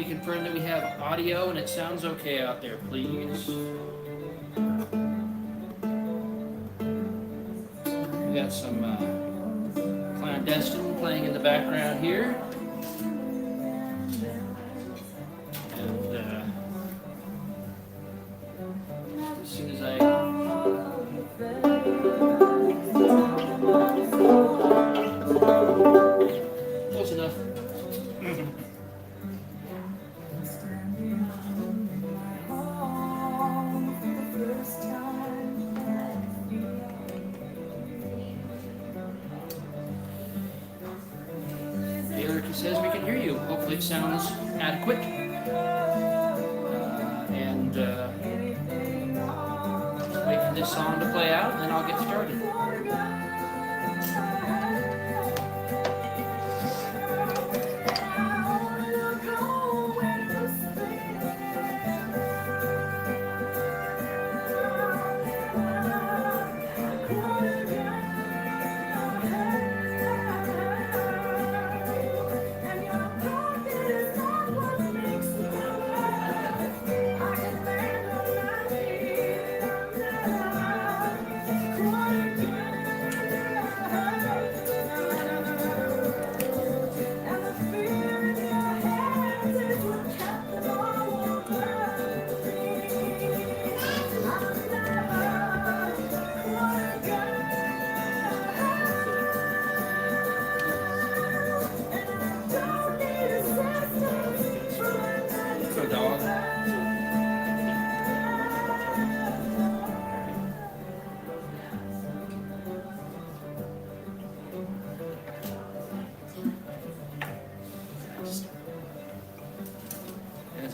Confirm that we have audio and it sounds okay out there, please. We got some clandestine playing in the background here. And as soon as I close enough. Says we can hear you. Hopefully it sounds adequate. And wait for this song to play out, and then I'll get started.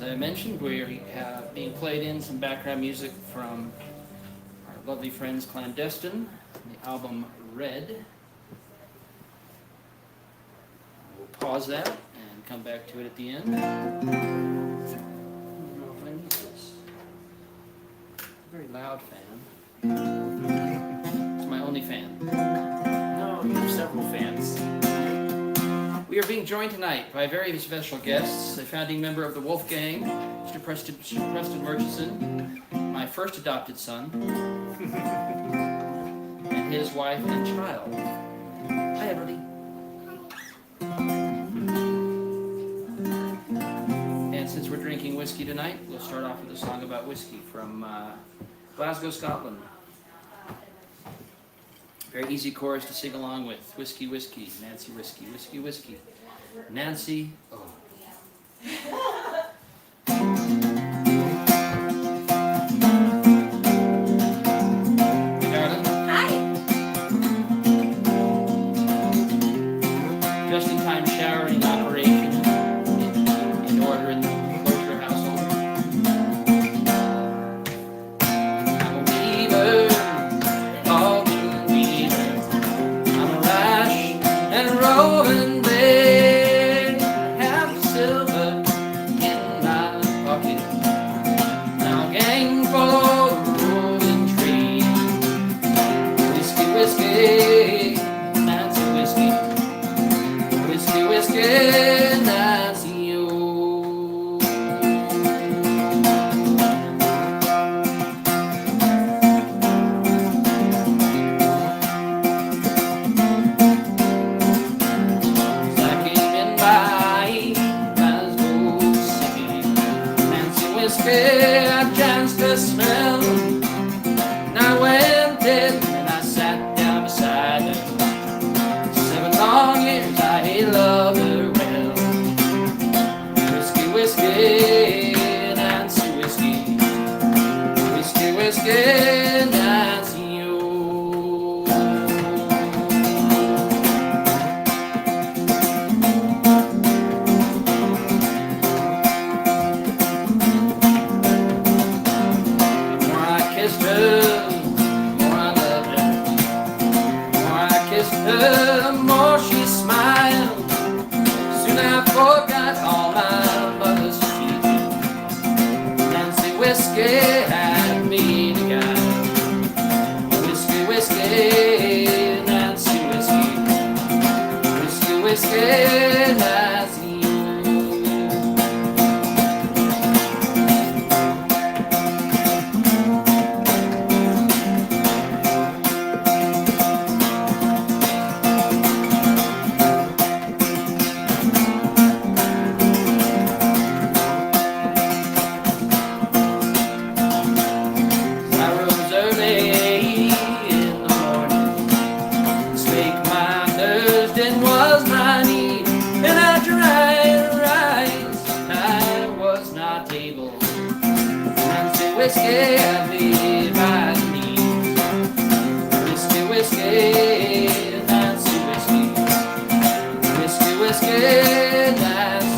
As I mentioned, we are being played in some background music from our lovely friends Clandestine, the album Red. We'll pause that and come back to it at the end. I don't know if I need this. Very loud fan. It's my only fan. No, you have several fans. We are being joined tonight by very special guests, a founding member of the Wolf Gang, Mr. Preston Murchison, my first adopted son, and his wife and child. Hi, everybody. And since we're drinking whiskey tonight, we'll start off with a song about whiskey from Glasgow, Scotland. Very easy chorus to sing along with. Whiskey, whiskey, Nancy whiskey, whiskey, whiskey. Nancy, oh. Darling? Hi. Just in time showering operation in order in the Closure household. I'm a weaver, call me a weaver. I'm a rash and roving blade. I have silver in my pocket. Now a gang full of rolling trees. Whiskey, whiskey, Nancy whiskey. Whiskey, whiskey, Nancy, oh. I came in by Glasgow City. Nancy whiskey, I chanced to smell. And I went in and I sat down beside her. 7 long years I loved her well. Whiskey, whiskey, Nancy whiskey. Whiskey, whiskey, Nancy, oh. The more I kissed her, the more I loved her. The more I kissed her, the more she smiled. Soon I forgot all my mother's teaching. Nancy whiskey had me to guide. Whiskey, whiskey, Nancy whiskey. Whiskey, whiskey, Nancy. I rose early in the morning. Spake my Thursday was my need, and after I rise, I was not able. Nancy whiskey, I live by me. Whiskey, whiskey, Nancy whiskey. Whiskey, whiskey, Nancy.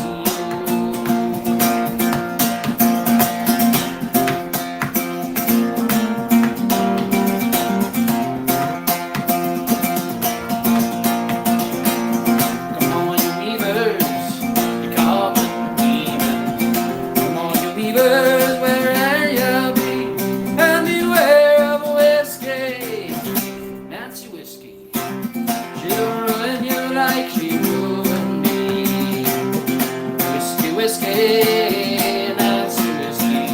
Come on, you beavers, you call me beavers. Come on, you beavers, wherever you be, and beware of whiskey, Nancy whiskey. She'll ruin you like she ruined me. Whiskey, whiskey, Nancy whiskey.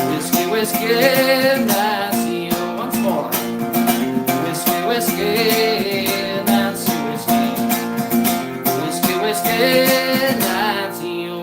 Whiskey, whiskey, Nancy. Oh, once more. Whiskey, whiskey, Nancy whiskey. Whiskey, whiskey, Nancy, oh.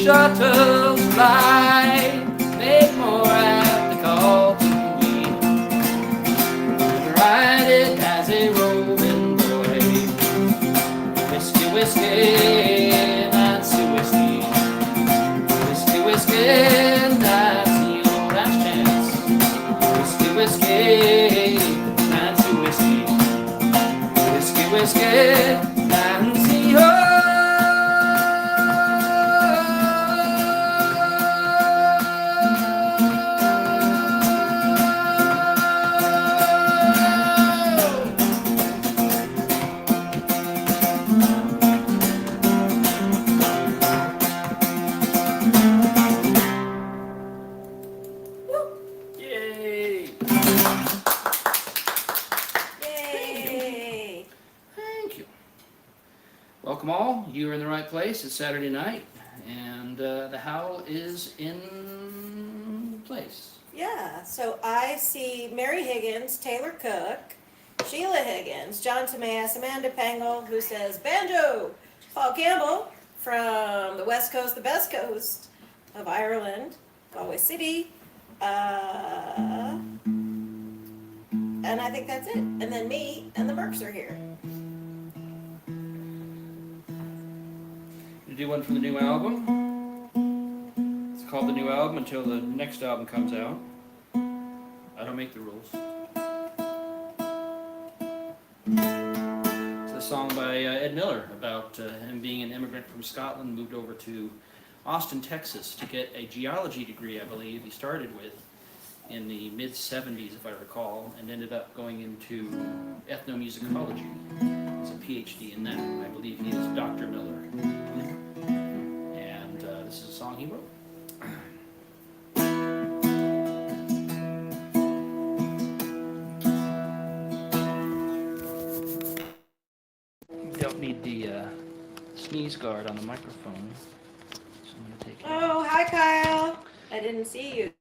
shuttles fly, make more at the call to me. Ride it as a roving boy. Whiskey, whiskey, Nancy whiskey. Whiskey, whiskey, that's the old last chance. Whiskey, whiskey, Nancy whiskey. Whiskey, whiskey, Nancy, oh. Yay! Yay! Thank you. Welcome all. You are in the right place. It's Saturday night, and the Howl is in place. Yeah, so I see Mary Higgins, Taylor Cook, Sheila Higgins, John Tomas, Amanda Pangle, who says banjo, Paul Campbell from the west coast, the best coast of Ireland, Galway City, and I think that's it. And then me and the Mercs are here. You do one from the new album. It's called the new album until the next album comes out. I don't make the rules. It's a song by Ed Miller about him being an immigrant from Scotland, moved over to Austin, Texas to get a geology degree, I believe he started with in the mid-70s, if I recall, and ended up going into ethnomusicology as a PhD in that. I believe he is Dr. Miller. And this is a song he wrote. You don't need the sneeze guard on the microphone, so I'm going to take it. Oh, hi Kyle. I didn't see you.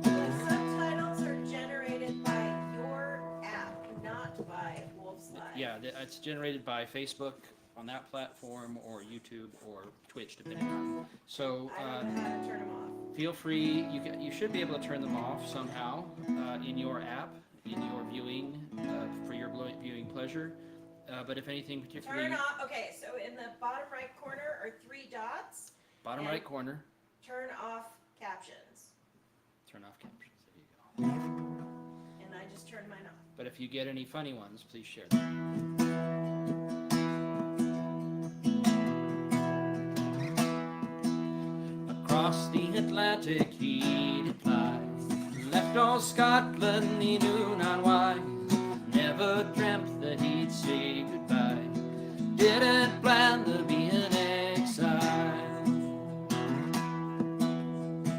The subtitles are generated by your app, not by Wolf's Live. Yeah, it's generated by Facebook on that platform, or YouTube, or Twitch, depending on. So I don't know how to turn them off. feel free. You should be able to turn them off somehow in your app, in your viewing for your viewing pleasure. But if anything particularly, Turn off. Okay, so in the bottom right corner are 3 dots. bottom right corner, Turn off captions. turn off captions. There you go. And I just turned mine off. But if you get any funny ones, please share them. Across the Atlantic he did fly, left old Scotland he knew not why, never dreamt that he'd say goodbye, didn't plan to be an exile.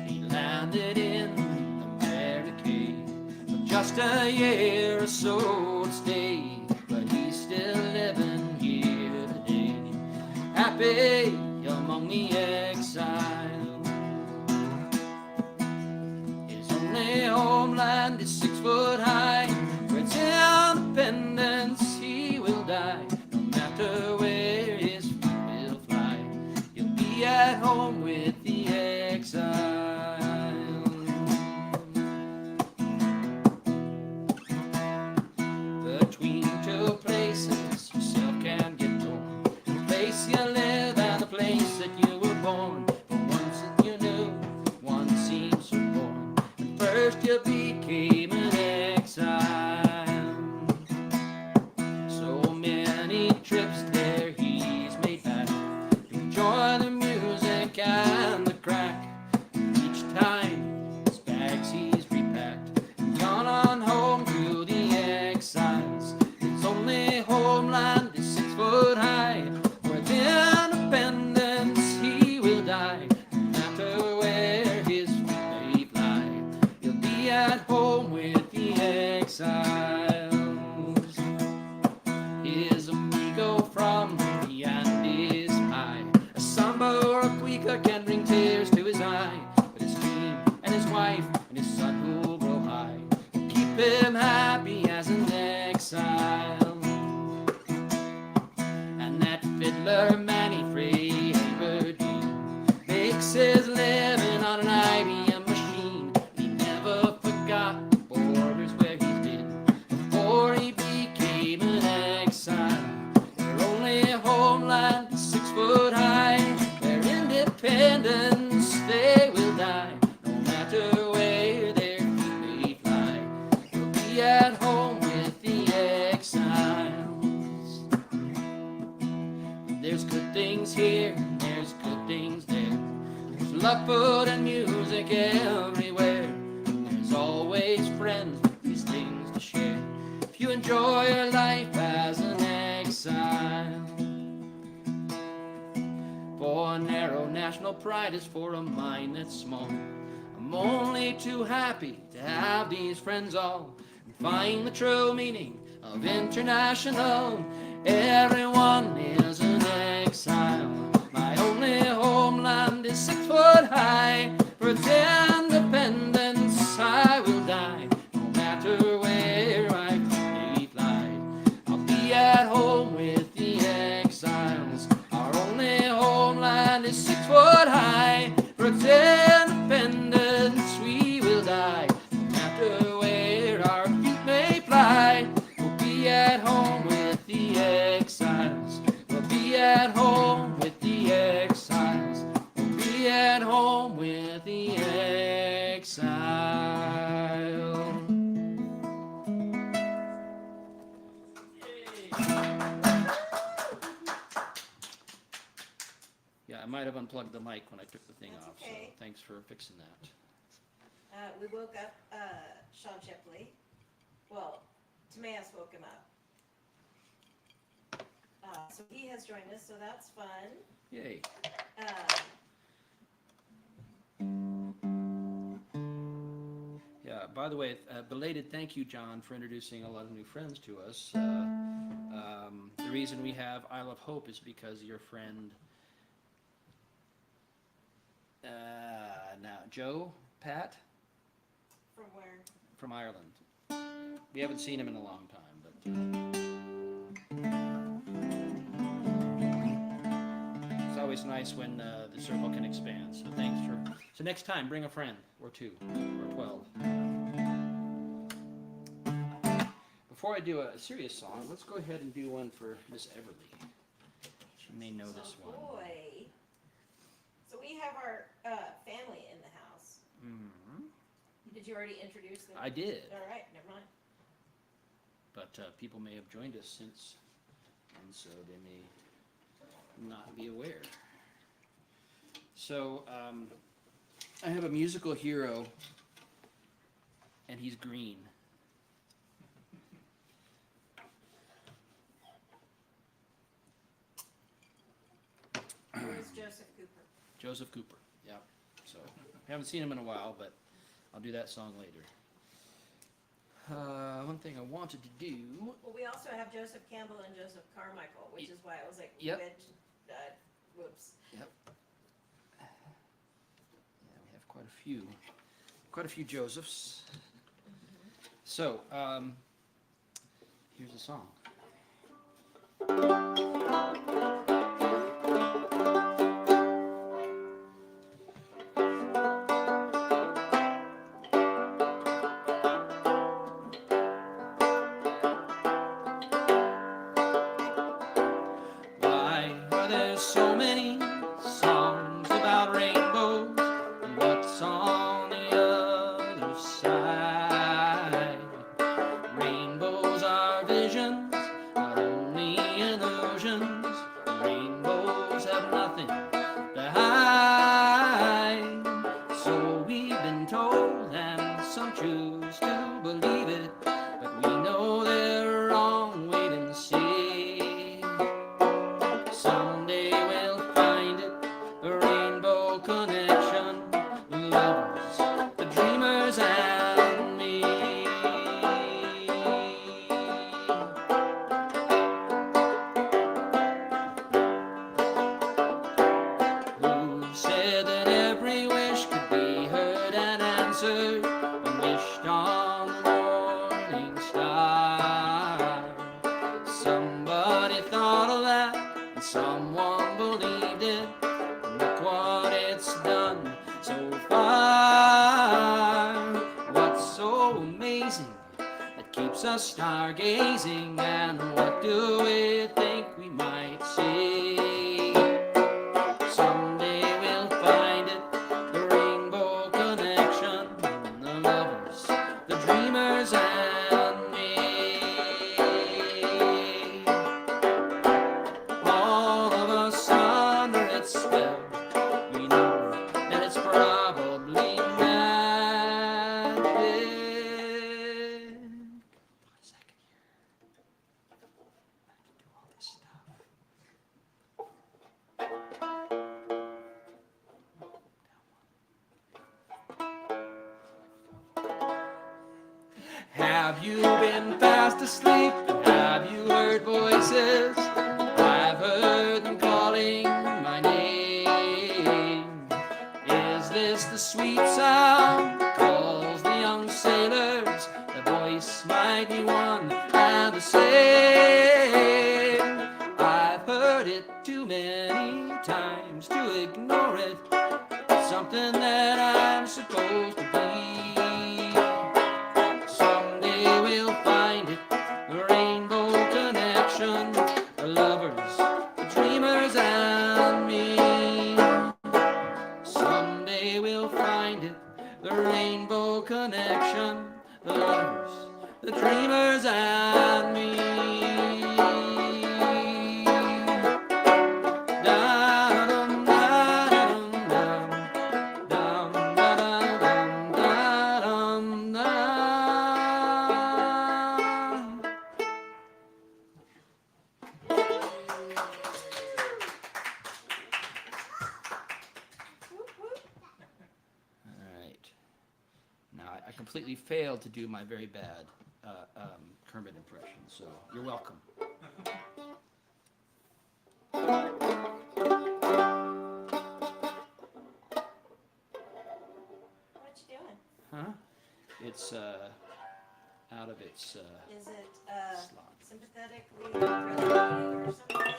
He landed in America for just a year or so to stay, but he's still living here today, happy among the exiles. His only homeland is 6 foot high, where its independence he will die. No matter where his feet will fly, he'll be at home with the exile. Between 2 places yourself can get torn, the place you live and the place that you were born. For once that you knew, one seems so foreign, and first you became an exile. So many trips there he's made back to enjoy the music and the crack. Each time his bags he's repacked and gone on home to the exiles. His only homeland is 6 foot high, where the independence he will die. No matter where his feet may fly, he'll be at love, food, and music everywhere. There's always friends with these things to share. If you enjoy your life as an exile, for narrow national pride is for a mind that's small. I'm only too happy to have these friends all and find the true meaning of international. Everyone is an exile. My only homeland is 6 foot high. For its independence I will die, no matter where I may fly. I'll be at home with the exiles. Our only homeland is 6 foot high. For its independence we will die, no matter where our feet may fly. We'll be at home with the exiles. We'll be at home with the exiles. We'll be at home with the exile. Yeah, I might have unplugged the mic when I took the thing That's off, okay. so thanks for fixing that. We woke up Sean Shipley. Well, Timaeus woke him up. So he has joined us, so that's fun. Yay. Yeah, by the way, belated thank you, John, for introducing a lot of new friends to us. The reason we have Isle of Hope is because your friend, now, Joe, Pat, From where? from Ireland. We haven't seen him in a long time, but it's always nice when the circle can expand. So thanks for. So next time, bring a friend or 2 or 12. Before I do a serious song, let's go ahead and do one for Miss Everly. She may know this one. Boy. So we have our family in the house. Mm-hmm. Did you already introduce them? I did, All right, never mind. but people may have joined us since, and so they may not be aware. So I have a musical hero, and he's green. Where's Joseph Cooper? Joseph Cooper, yeah. So I haven't seen him in a while, but I'll do that song later. One thing I wanted to do. Well, we also have Joseph Campbell and Joseph Carmichael, which is why I was like, Yep. whoops. Yep. Yeah, we have quite a few Josephs. So here's the song. So many songs about rainbows, and what's on the other side. Rainbows are visions, but only illusions. Rainbows have nothing to hide. So we've been told, and some choose to believe it, but we know they're wrong. Wait and see. Someday we'll find it, a rainbow connection, the lovers, the dreamers, and me. Who said that every wish could be heard and answered when wished on the morning star? Somebody thought of that, and someone believed it. Look what it's done so far. What's so amazing that keeps us stargazing, and what do we think we might see? Someday we'll find it, the rainbow connection, the lovers, the dreamers, and me. All of us under its spell, we know that it's Have you been fast asleep? Have you heard voices? I've heard them calling my name. Is this the sweet sound that calls the young sailors? The voice might be one and the same. I've heard it too many times to ignore it. Something that I'm supposed to be. Someday we'll find it, the rainbow connection, the lovers, the dreamers, and me. Someday we'll find it, the rainbow connection, the lovers, the dreamers, and me. I completely failed to do my very bad Kermit impression, so you're welcome. What you doing? Huh? It's out of its Is it slot. sympathetically resonating or something?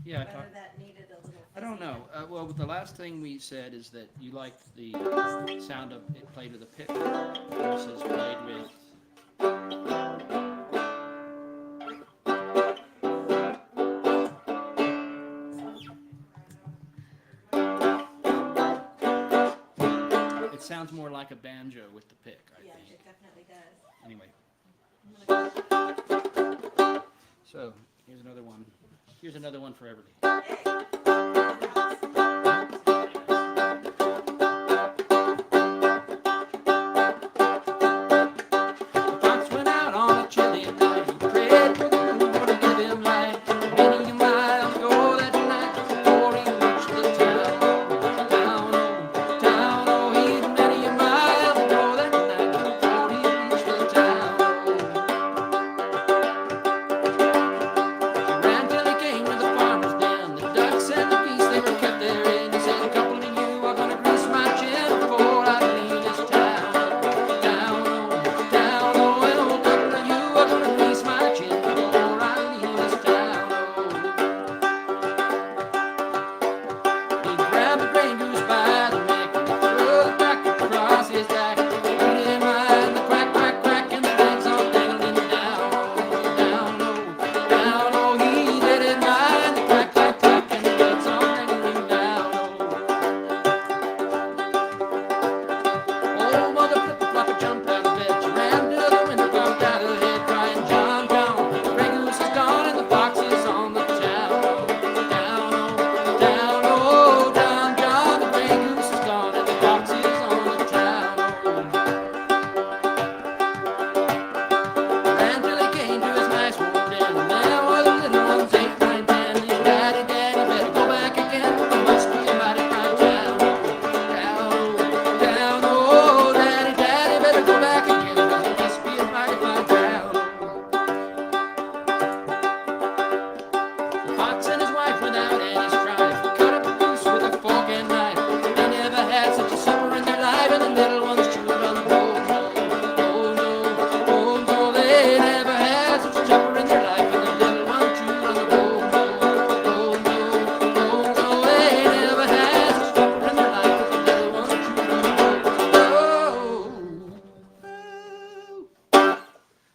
Yeah, I Whether talked. that needed a little. I don't know. Well, the last thing we said is that you liked the sound of it played with a pick versus played with. It sounds more like a banjo with the pick, I Yeah, think. it definitely does. Anyway. So, here's another one. Here's another one for Everly.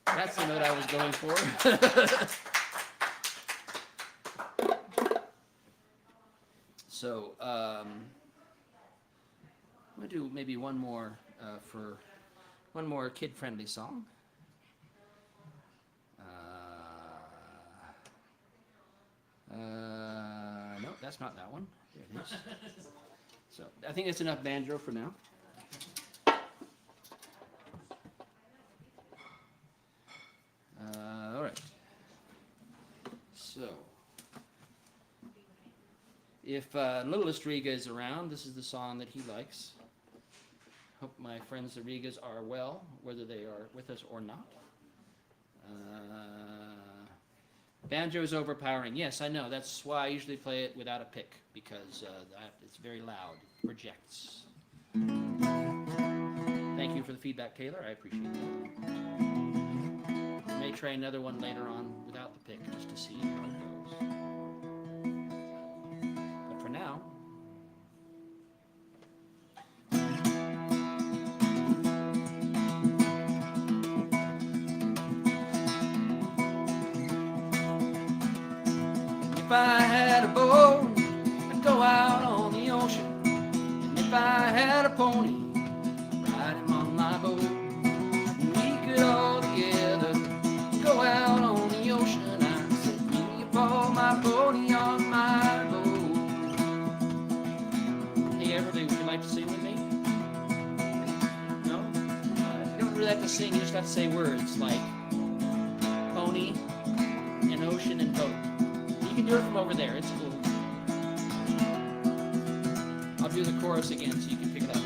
That's the note I was going for. So, I'm going to do maybe one more kid-friendly song. No, that's not that one. There it is. So, I think it's enough banjo for now. All right. So, if Little Estriga is around, this is the song that he likes. Hope my friends the Rigas are well, whether they are with us or not. Banjo is overpowering. Yes, I know. That's why I usually play it without a pick, because it's very loud. Projects. Thank you for the feedback, Taylor. I appreciate that. I may try another one later on without the pick, just to see how it goes. But for now... If I had a boat, I'd go out on the ocean. And if I had a pony, I'd ride him on my boat. And we could all together go out on the ocean. I said, me upon my pony on my boat. Hey, everybody, would you like to sing with me? No? You don't really have to sing, you just have to say words like pony and ocean and boat. You can do it from over there, it's cool. I'll do the chorus again so you can pick it up.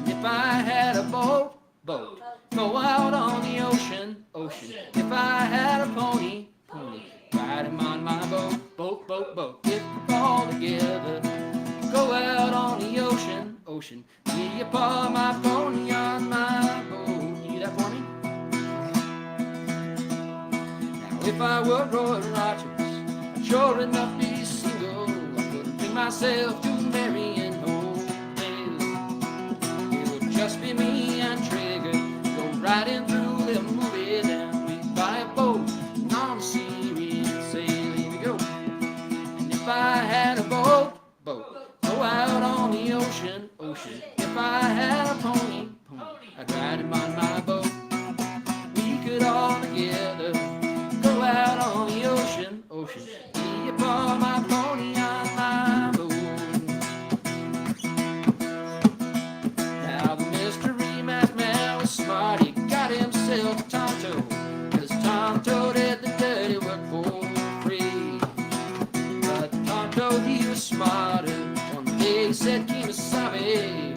If I had a boat, go out on the ocean. If I had a pony, ride him on my boat. If we're all together, go out on the ocean. Me upon my pony on my boat. You do that for me? Now if I were Roy Rogers, sure enough be single, I couldn't bring myself to marry an old man. It would just be me and Trigger, go riding through the movie, then we'd buy a boat, and on the sea we'd sail, here we go. And if I had a boat, go out on the ocean. If I had a pony, I'd ride him on my boat. We could all together go out on the ocean. Me upon my pony on my boat. Now the mystery math man was smart. He got himself a Tonto, 'cause Tonto did the dirty work for free. But Tonto, he was smarter. One day he said, Kemosabe,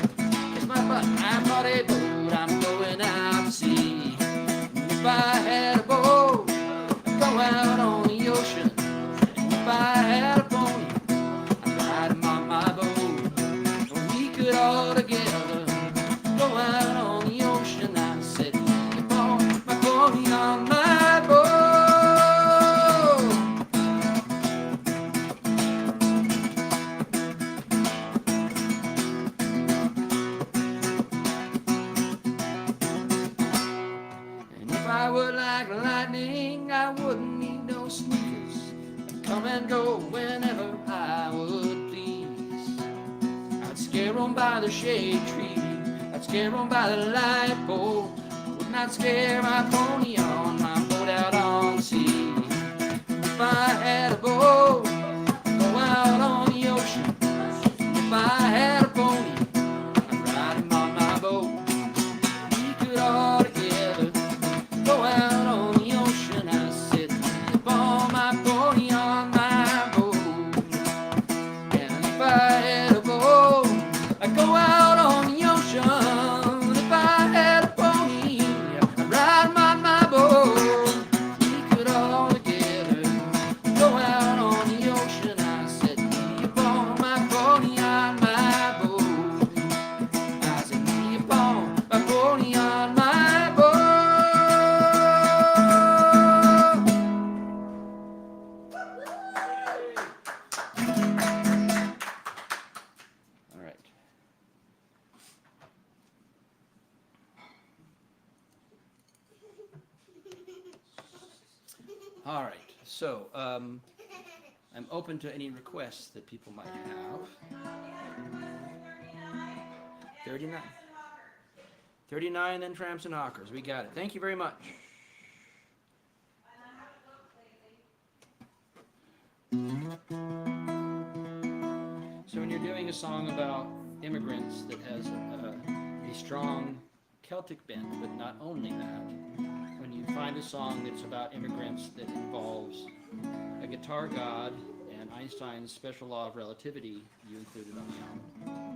kiss my butt, I bought a boat, I'm going out to sea. And if I had a boat, I'd go out on the ocean. If I had a pony, I'd ride him on my boat. We could all together go out on the ocean. I said, upon my pony on my boat. And if I were like lightning, I wouldn't need no sneakers. Come and go whenever I would please. I'd scare 'em by the shade tree, I'd scare 'em by the light pole. Would not scare my pony on my boat out on the sea. If I had a boat, go out on the ocean. If I had a pony, I'd ride him on my boat. We could all together go out on the ocean. I said, upon my pony on my boat. And if I had a boat, I'd go out on the ocean. If I had a pony, I'd ride him on my boat. We could all together go out on the ocean. I said, me upon my pony on my boat. I said, me upon my pony on my boat. All right. All right. So, I'm open to any requests that people might have. 39. 39, then Tramps and Hawkers. We got it. Thank you very much. So when you're doing a song about immigrants that has a strong Celtic bent, but not only that, when you find a song that's about immigrants that involves a guitar god and Einstein's special law of relativity, you include it on the album.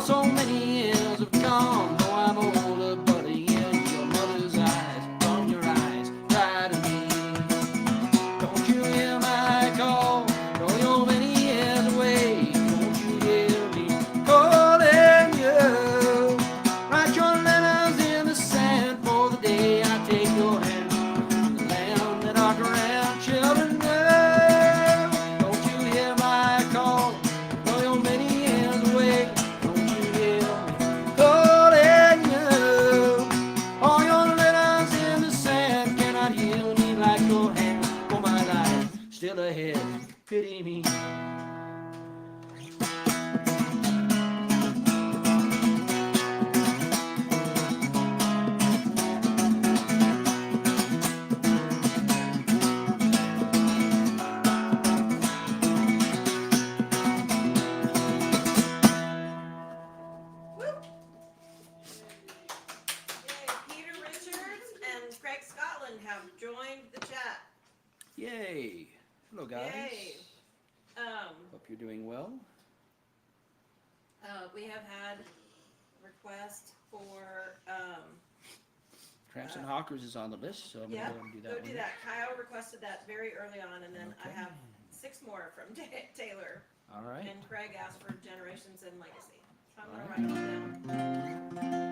For so many years have gone, though I'm older, buddy, in your mother's eyes, from your eyes, cry to me. Don't you hear my call? Though you're many years away, don't you hear me calling you? Write your letters in the sand for the day I take your hand to the land that our grandchildren know. Don't you hear my call? Though you're many years away, don't you hear me calling you? All your letters in the sand cannot heal me like your hand for my life still ahead. Pity me. Peter Richards and Craig Scotland have joined the chat. Yay. Hello, guys. Yay. Hope you're doing well. We have had requests for Tramps and Hawkers is on the list, so I'm yeah, going to go and do that go one. do that. Kyle requested that very early on, and then I Okay. have 6 more from Taylor. All right. And Craig asked for Generations and Legacy. So I'm All going to write them down.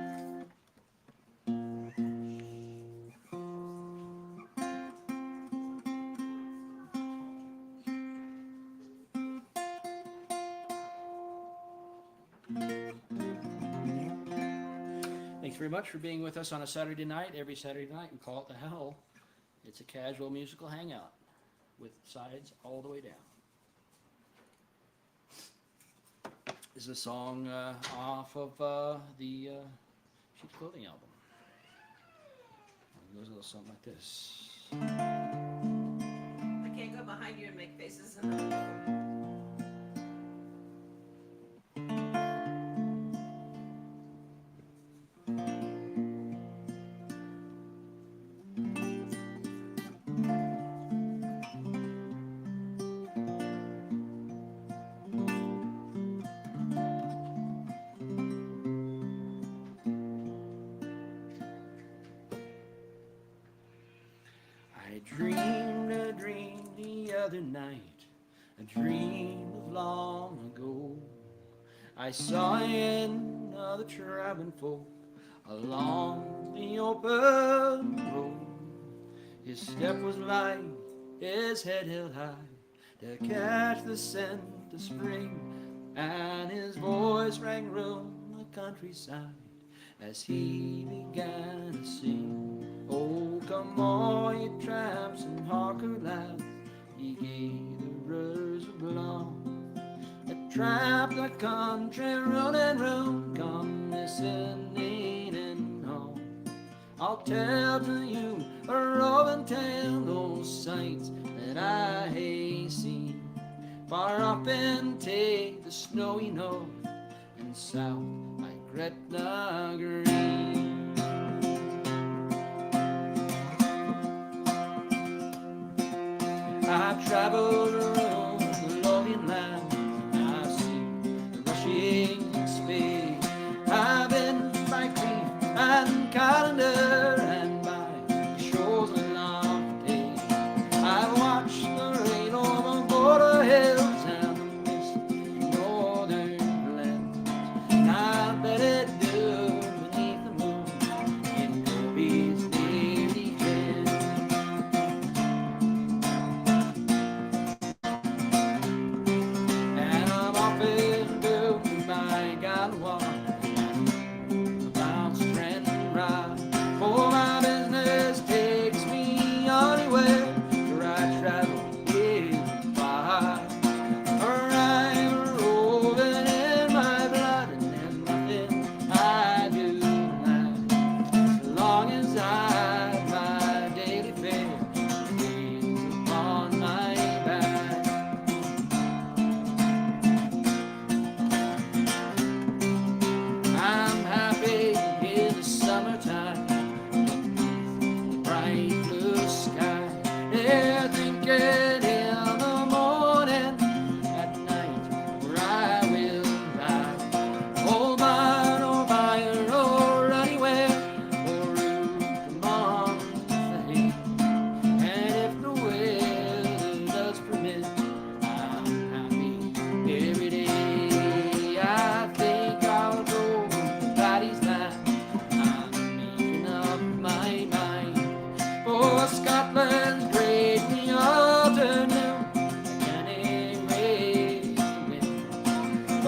Thanks very much for being with us on a Saturday night. Every Saturday night, we call it the Howl. It's a casual musical hangout with sides all the way down. This is a song off of the Sheep's Clothing album. It goes a little something like this. I can't go behind you and make faces in the I dreamed a dream the other night, a dream of long ago. I saw another traveling folk along the open road. His step was light, his head held high to catch the scent of spring, and his voice rang round the countryside as he began to sing. Oh, come all you tramps and hawker lads, ye gatherers of belong, that tramp the country round and round, come listening and home. I'll tell to you a roving tale, those sights that I hae seen, far up and take the snowy north and south like Gretna Green. I've traveled around the lonely land, I've seen the rushing spade. I've been by Crete and Callender and by the shores of Lochte. I've watched the rain over border hills and the mist in northern lands, and I've let it do beneath the moon in Kirby's daily tent. And I'm often built by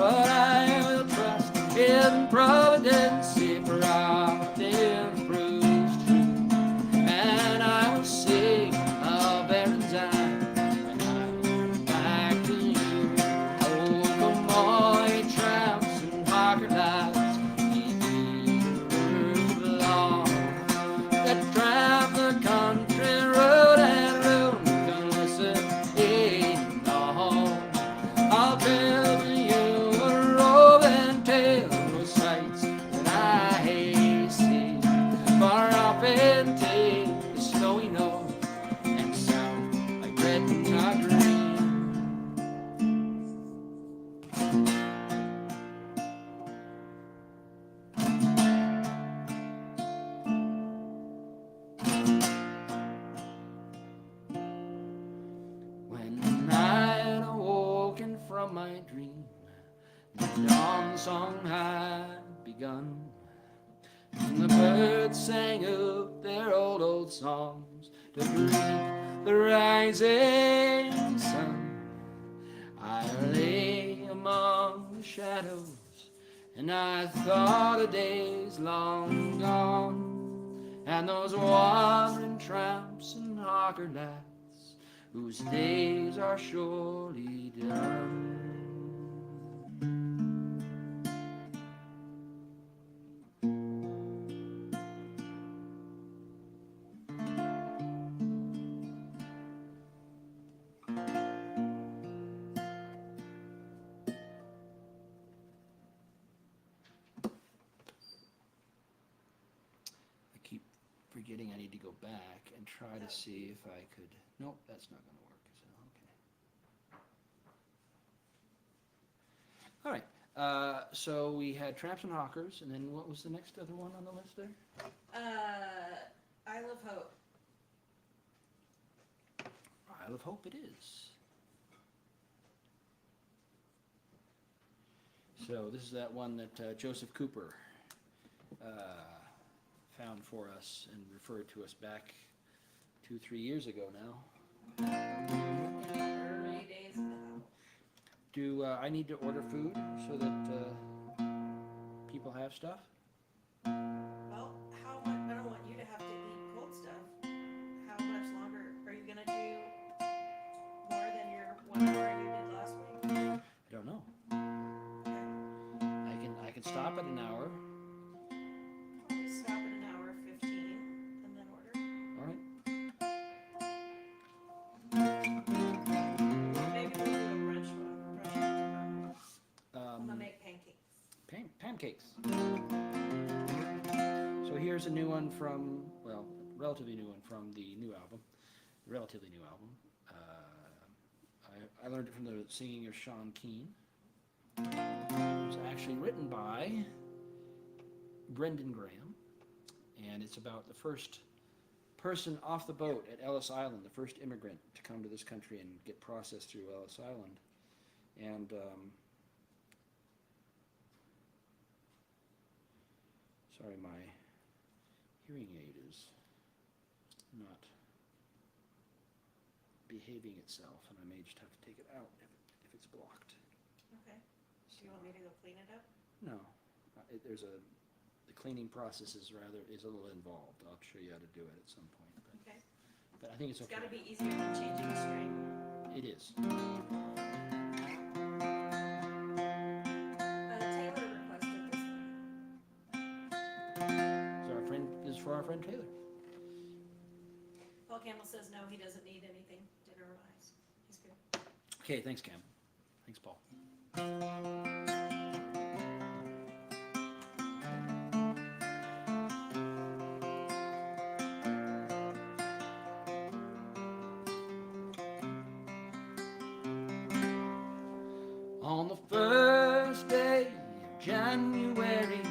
but I will trust in providence if Providence proves true. And I will sing of Aaron's eye when I'm back to you. Oh, come on, ye tramps and harker lads, ye beavers belong that tramp the country road and road. Come listen in all. I'll tell you a roving tale of sights that I see far off and take the snowy north and sound like Gretna Green. When I had awoken from my dream, the dawn song had begun, and the birds sang up their old songs to greet the rising sun. I lay among the shadows, and I thought of days long gone, and those wandering tramps and hawker lads whose days are surely done. I keep forgetting I need to go back and try to see if I could. Nope, that's not going to work. So, okay. All right. So we had Tramps and Hawkers, and then what was the next other one on the list there? Isle of Hope. Isle of Hope it is. So this is that one that Joseph Cooper found for us and referred to us back 2-3 years ago now. 3 days ago. Do I need to order food so that people have stuff? Well, how much? I don't want you to have to eat cold stuff. How much longer are you gonna do? More than your 1 hour you did last week? I don't know. I can stop at an hour. Probably stop at an hour 15 and then order. All right. Maybe we'll do a brunch one. I'm gonna make pancakes. Pancakes. So here's a new one from, well, relatively new one from the new album, relatively new album. I learned it from the singing of Sean Keane. It was actually written by Brendan Graham, and it's about the first person off the boat at Ellis Island, the first immigrant to come to this country and get processed through Ellis Island. And sorry, my hearing aid is not behaving itself, and I may just have to take it out if it's blocked. Okay. Do you want me to go clean it up? No, the cleaning process is a little involved. I'll show you how to do it at some point. Okay. But I think it's okay. It's got to be easier than changing a string. It is. Taylor requested this one. This is for our friend Taylor. Paul Campbell says no, he doesn't need anything dinner-wise. He's good. Okay, thanks, Cam. Thanks, Paul. On the first day of January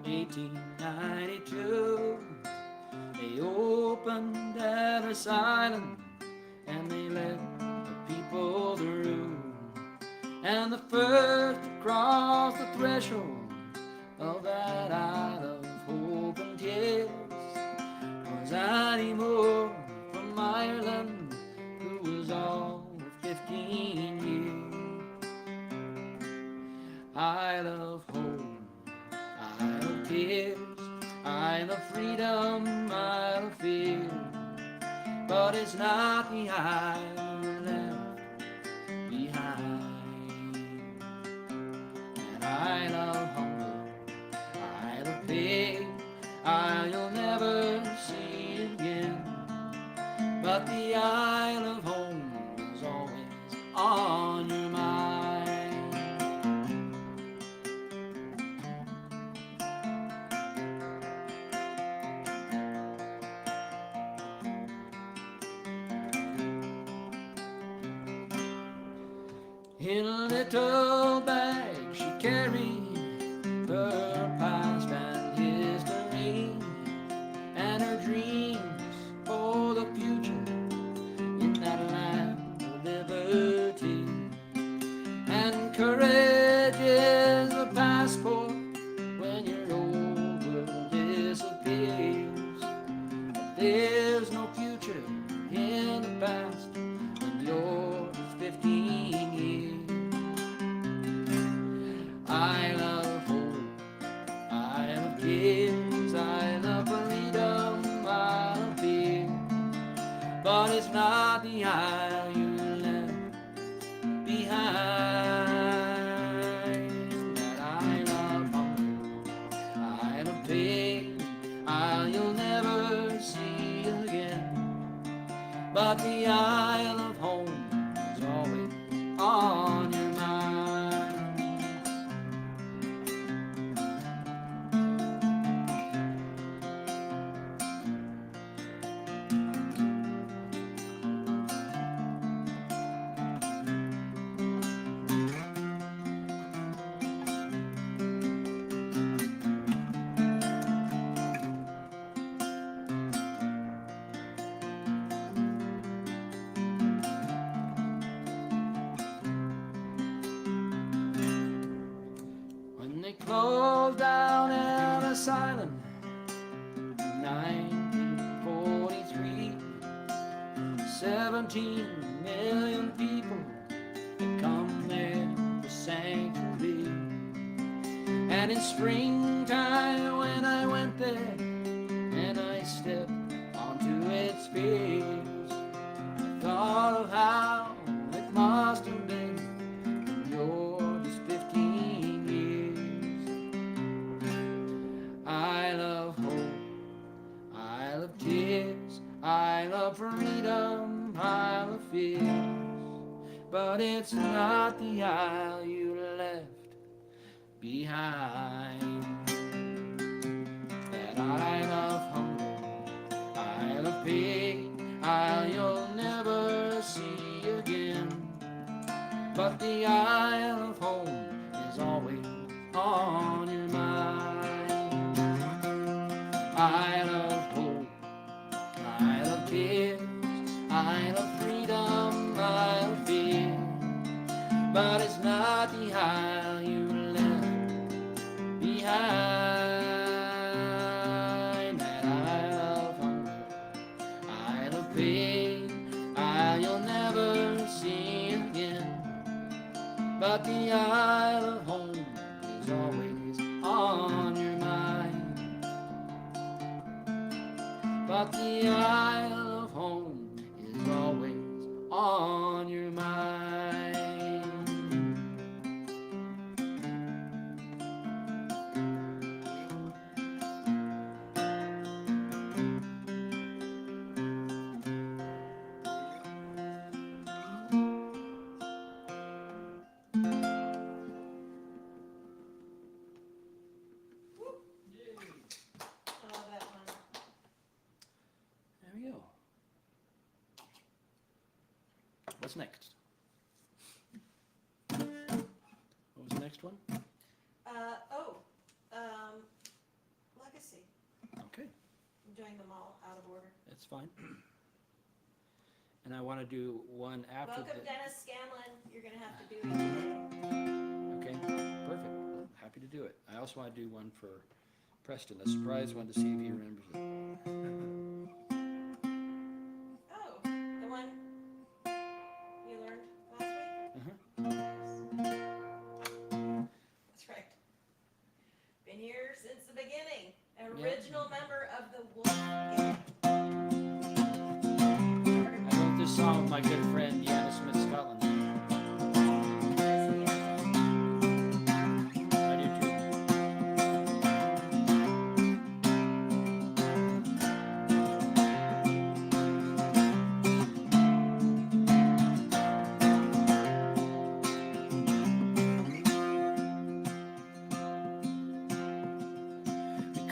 1892, they opened Ellis Island and they let the people through. And the first to cross the threshold of that Isle of Hope and Tears was Annie Moore from Ireland, who was all of 15 years. I love home, I love kids, I love freedom, I love fear. But it's not the I left behind. And I love hunger, I love pain, I'll never see again. But the Isle of home is always on your mind. In a little bag she carried her past and history and her dreams for the future in that land of liberty. And courage is the passport when your old world disappears. But there's no future in the past when you're 15 years. I love home, I love kids, I love freedom, I love fear. But it's not the isle you left behind. That I love hunger, I love pain, you'll never see again. But the Isle of home is always on your mind. When they closed down Ellis Island in 1943, 17 million people had come there for sanctuary. And in springtime when I went there and I stepped onto its piers, I thought of how it must have been when you're just 15 years. I love hope, I love tears, I love freedom, I love fears. But it's not the isle you left behind. That I love hunger, I love pain, you'll never see again. But the Isle of home is always on your mind. I love hope, I love tears, I love freedom, I love fear. But it's not the Isle you left behind. That I love hunger, I love pain, you'll never see again. But the Isle of home is always on your mind. But the Isle of home is always on your mind. I love that one. There we go. What's next? What was the next one? Legacy. Okay, I'm doing them all out of order. that's fine. And I want to do one after Welcome, the. Dennis Scanlon. You're gonna have to do it today. Okay, perfect. Happy to do it. I also want to do one for Preston, a surprise one to see if he remembers it. Oh, the one you learned last week? Uh-huh.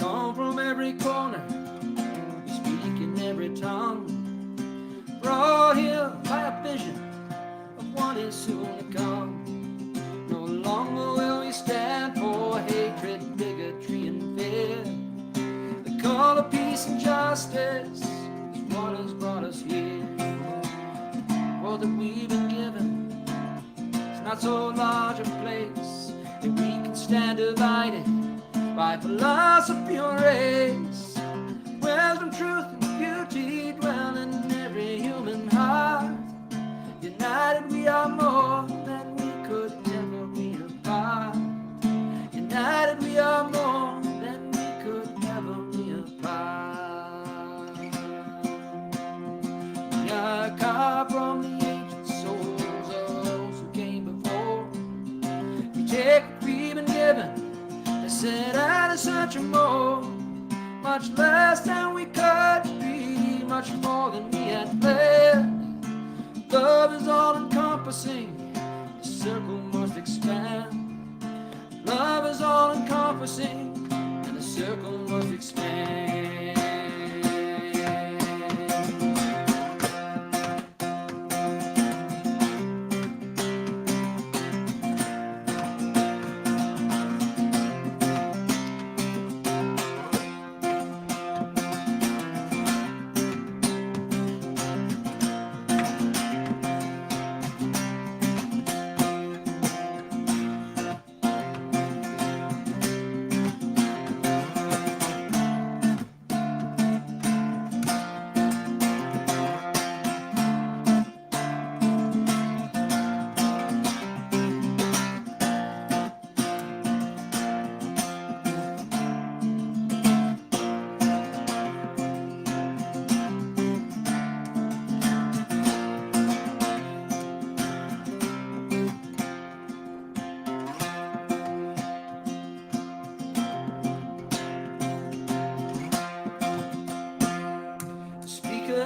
come from every corner, we speak in every tongue, brought here by a vision of what is soon to come. No longer will we stand for hatred, bigotry, and fear. The call of peace and justice is what has brought us here. The world that we've been given is not so large a place that we can stand divided by philosophy or race. Wisdom, truth, and beauty dwell in every human heart. United we are more than we could ever be apart. United we are more than we could ever be apart. We are carved from the ancient souls of those who came before. We take what we've been given and set out to search for more. Much less than we could be, much more than we had planned. Love is all-encompassing, the circle must expand. Love is all-encompassing, and the circle must expand.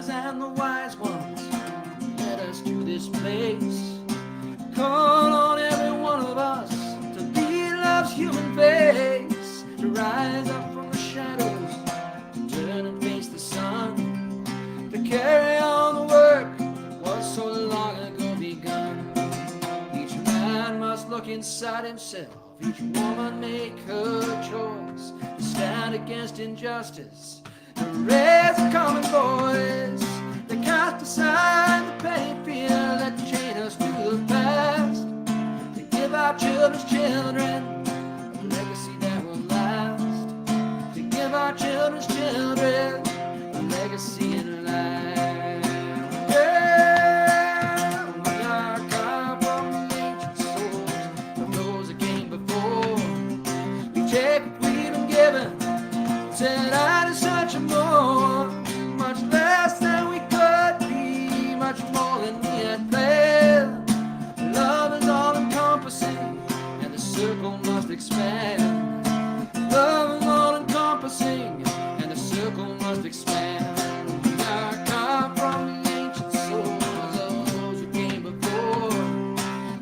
And the wise ones led us to this place. Call on every one of us to be love's human face, to rise up from the shadows, to turn and face the sun, to carry on the work that was so long ago begun. Each man must look inside himself, each woman make her choice, to stand against injustice, to raise a common voice, to cast aside the petty fear that chain us to the past, to give our children's children a legacy that will last, to give our children's children a legacy and last. Yeah, we are carved from the ancient souls of those that came before. We take what we've been given, set out in search of more, much less than we could be, much more than we had planned. Love is all-encompassing, and the circle must expand. Love is all-encompassing, and the circle must expand. We are carved from the ancient souls of those who came before.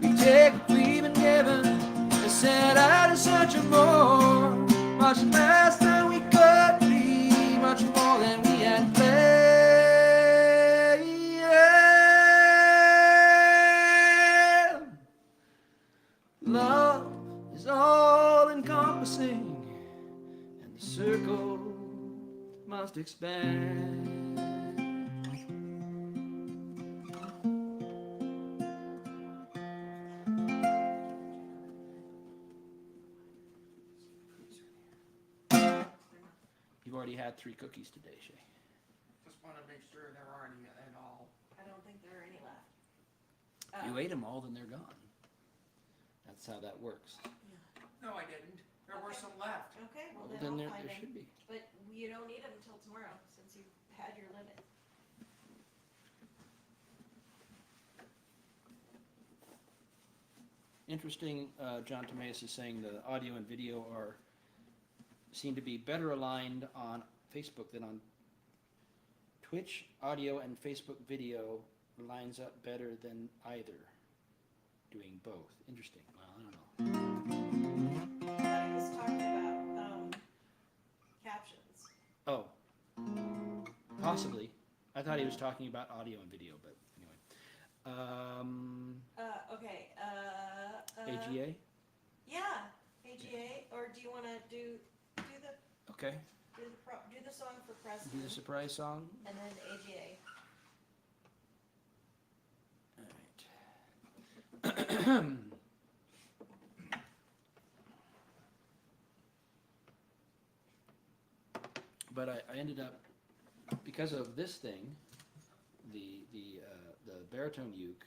We take what we've been given and set out in search of more, much less than we could be, much more than we had planned. Love is all-encompassing, and the circle must expand. You've already had 3 cookies today, Shay. Just want to make sure there aren't any at all. I don't think there are any left. You ate them all, then they're gone. That's how that works. No, I didn't. There were Okay. some left. Okay, well Well, then then I'll find there them. should be. But you don't need them until tomorrow, since you've had your limit. Interesting, John Tomatis is saying the audio and video seem to be better aligned on Facebook than on Twitch. Audio and Facebook video lines up better than either. Doing both. Interesting. Well, I don't know. I was talking about Possibly. I thought he was talking about audio and video, but anyway. Okay. AGA? Yeah, AGA. Or do you want to do the Okay. do the song for Preston? Do the surprise song. And then AGA. All right. But I ended up, because of this thing, the baritone uke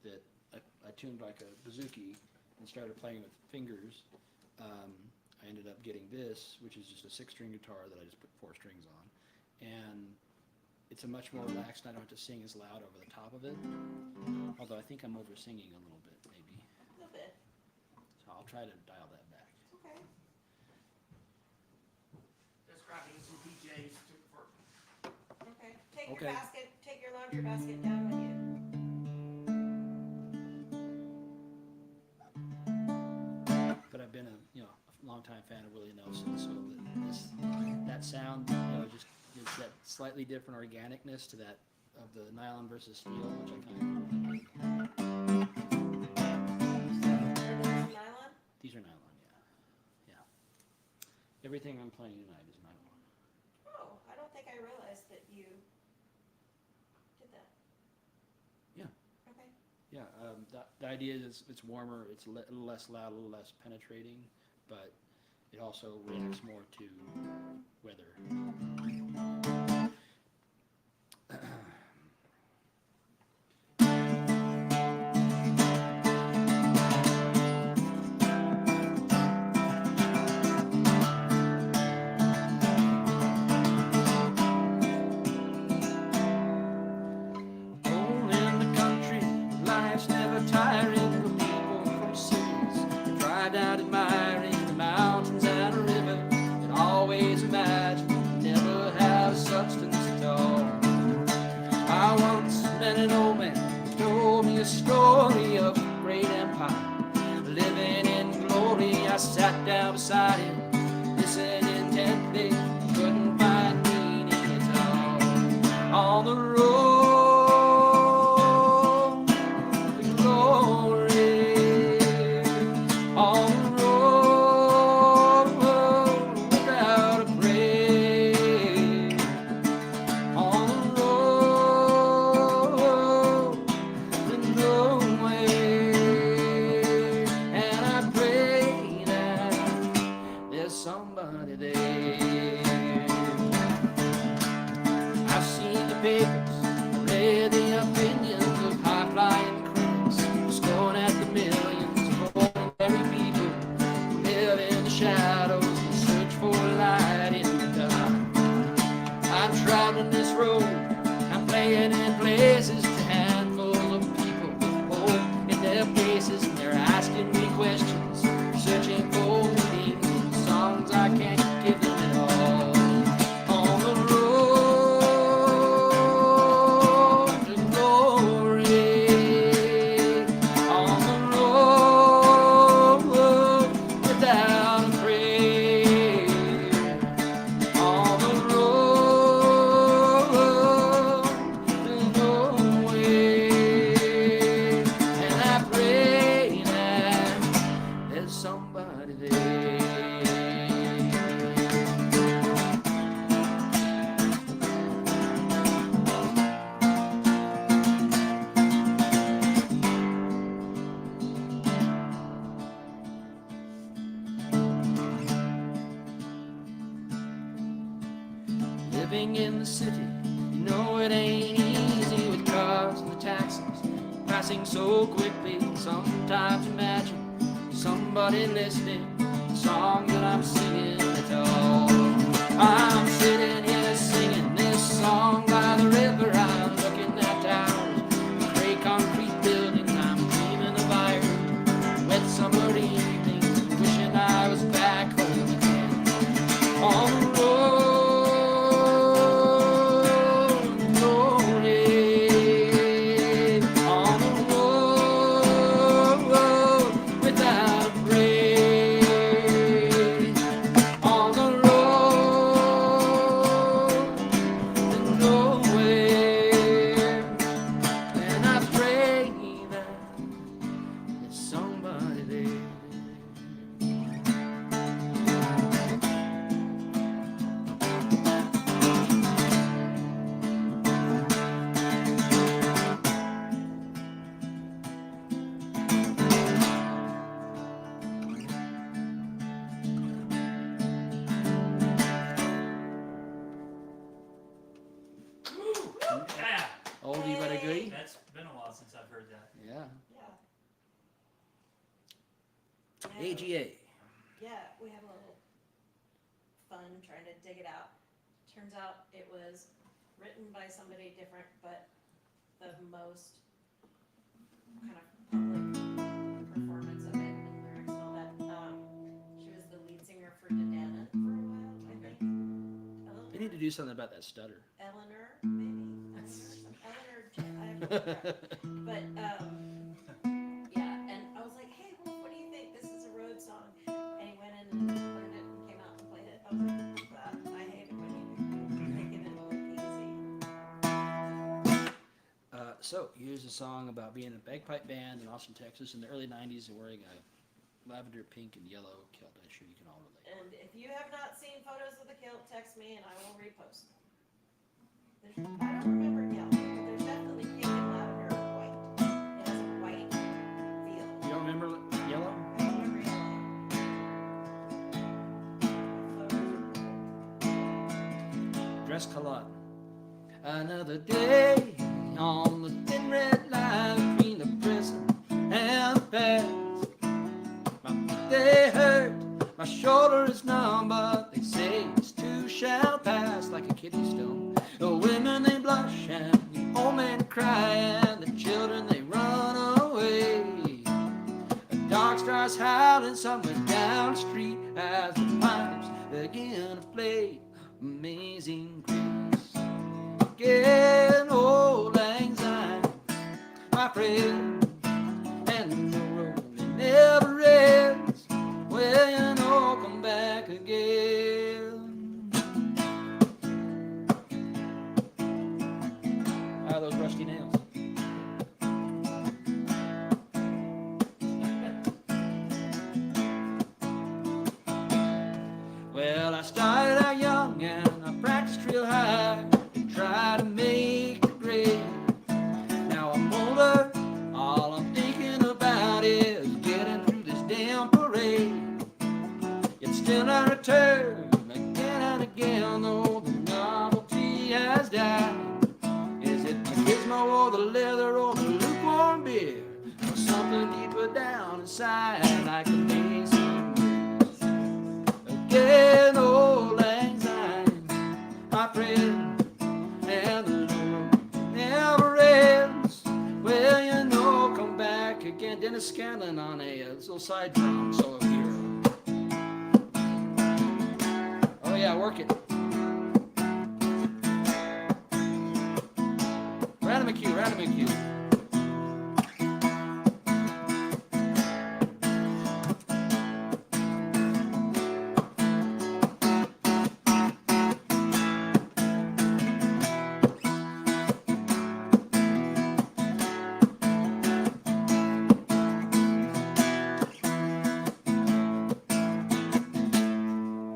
that I tuned like a bouzouki and started playing with fingers. I ended up getting this, which is just a 6-string guitar that I just put 4 strings on, and it's a much more relaxed. I don't have to sing as loud over the top of it. Although I think I'm over singing a little bit, maybe. A little bit. So I'll try to dial that back. Okay. Just grabbing some PJs for. Okay. Take Okay. your basket. Take your laundry basket down with you. But I've been a longtime fan of Willie Nelson, so that sound just gives that slightly different organicness to that of the nylon versus steel, which I kind of like. Nylon? These are nylon, yeah. Everything I'm playing tonight is nylon. Oh, I don't think I realized that you did that. Yeah. Okay. Yeah, the idea is it's warmer, it's a little less loud, a little less penetrating, but it also reacts more to weather. Out admiring the mountains and a river, and always imagine never have substance at all. I once met an old man who told me a story of a great empire living in glory. I sat down beside him, listened intently, couldn't find meaning at all. On the road to glory, on the road without a break, on the road with no way, and I pray that there's somebody there. I've seen the papers, read the opinions of high-flying critics, scorn at the millions of ordinary people who live in the shadows and search for light in the dark. I'm traveling this road, I'm playing in places, a handful of people with hope in their faces, and they're asking me questions, searching for meaning in songs I can't give them at all. On the road to glory, on the road without a prayer, on the road to nowhere, and I pray that there's somebody there. Living in the city, you know it ain't easy with cars and the taxis passing so quickly. Sometimes imagine somebody listening to the song that I'm singing at all. I'm sitting here singing this song by the river. I'm looking at towers, gray concrete buildings. I'm dreaming of iron, wet summer evenings, wishing I was back home again. On the road to glory, on the road without a break, on the road to glory. Really? That's been a while since I've heard that. Yeah. Yeah. AGA. Yeah, we had a little fun trying to dig it out. Turns out it was written by somebody different, but the most kind of public performance of it and lyrics and all that. She was the lead singer for Dedanon for a while, I think. They need to do something about that stutter. Eleanor, maybe? Eleanor, I have to look her up. But, yeah, and I was like, hey, Wolf, what do you think? This is a road song. And he went in and learned it and came out and played it. I was like, I hate it when you make it look easy. So, here's a song about being in a bagpipe band in Austin, Texas in the early 90s and wearing a lavender, pink, and yellow kilt. I'm sure you can all relate. And if you have not seen photos of the kilt, text me and I will repost them. I don't remember yellow, but there's definitely pink and lavender and white. It has a white feel. You don't remember yellow? I don't remember yellow. Dress cologne. Another day on the thin red line between the prison and the past. My feet they hurt, my shoulder is numb, but they say this too shall pass like a kidney stone. The women they blush and the old men cry and the children they run away. A dark star's howling somewhere down the street as the pipes begin to play Amazing Grace. Get old lang syne, my friend, and the road it never ends. Well, you know, come back again. How are those rusty nails? Well, I started out young and I practiced real hard to try to make it great. Now I'm older, all I'm thinking about is getting through this damn parade. Yet still I return again and again, though the novelty has died. Is it the gizmo or the leather or the lukewarm beer, or something deeper down inside like Amazing Grace? Again, old lang syne, my friend, and the road never ends. Well, you know, come back again. Dennis Scanlon on a little side drum solo here. Oh yeah, work it. Radamacue, Radamacue.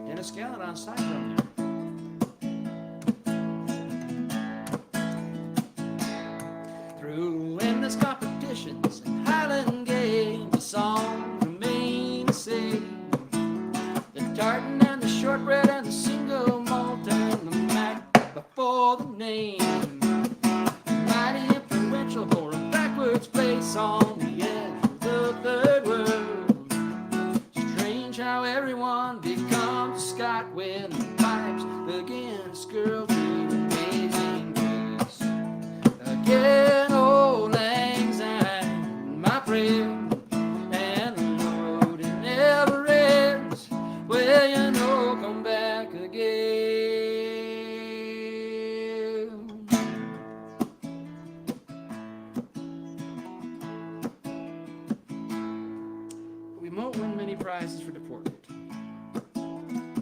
Dennis Scanlon on side drum there. Through endless competitions and Highland games, the song remained the same. The tartan and the shortbread and the single malt and the mac before the name. Mighty influential for a backwards place on the edge of the third world. Strange how everyone becomes a Scot when the pipes begin to skirl to Amazing Grace. Again, old lang syne, my friend, and the road it never ends. Well, you know, come back again. We won't win many prizes for deportment.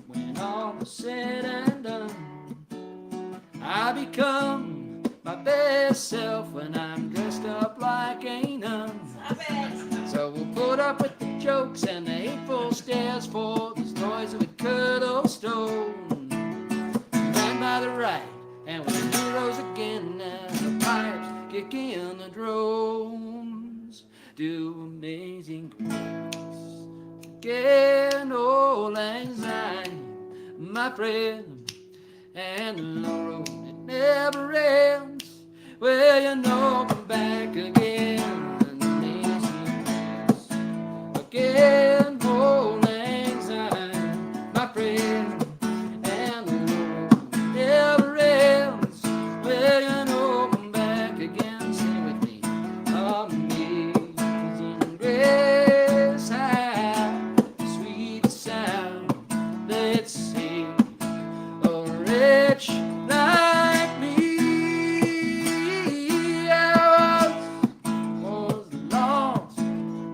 When all is said and done, I become my best self when I'm dressed up like a nun. Stop it. So we'll put up with the jokes and the hateful stares for the stories of a cut stone. Man by the right, and we're heroes again as the pipes kick in the drones. Do Amazing Grace. Again, old lang syne, my friend, and the road it never ends. Well, you know I'm back again, and again, old lang syne, my friend, and the road never ends. Well, you know I'm back again, sing with me. Amazing grace, how sweet the sound that saved a wretch like me. I was lost,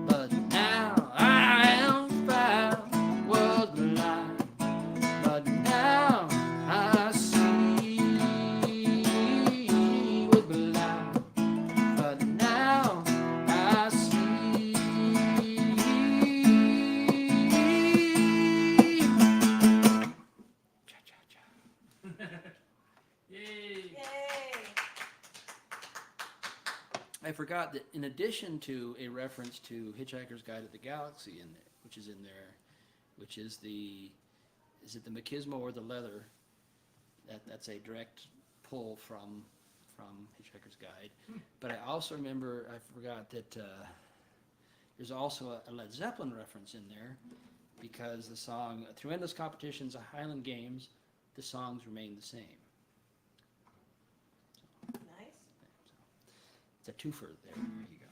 but now I am found. Was blind, but now I see. Was blind, but now I see. Cha-cha-cha. Yay! Yay. I forgot that in addition to a reference to Hitchhiker's Guide to the Galaxy, which is in there, which is is it the machismo or the leather? That's a direct pull from Hitchhiker's Guide. But I also remember, I forgot that there's also a Led Zeppelin reference in there, because the song, through endless competitions of Highland Games, the songs remain the same. Nice. It's a twofer there. There you go.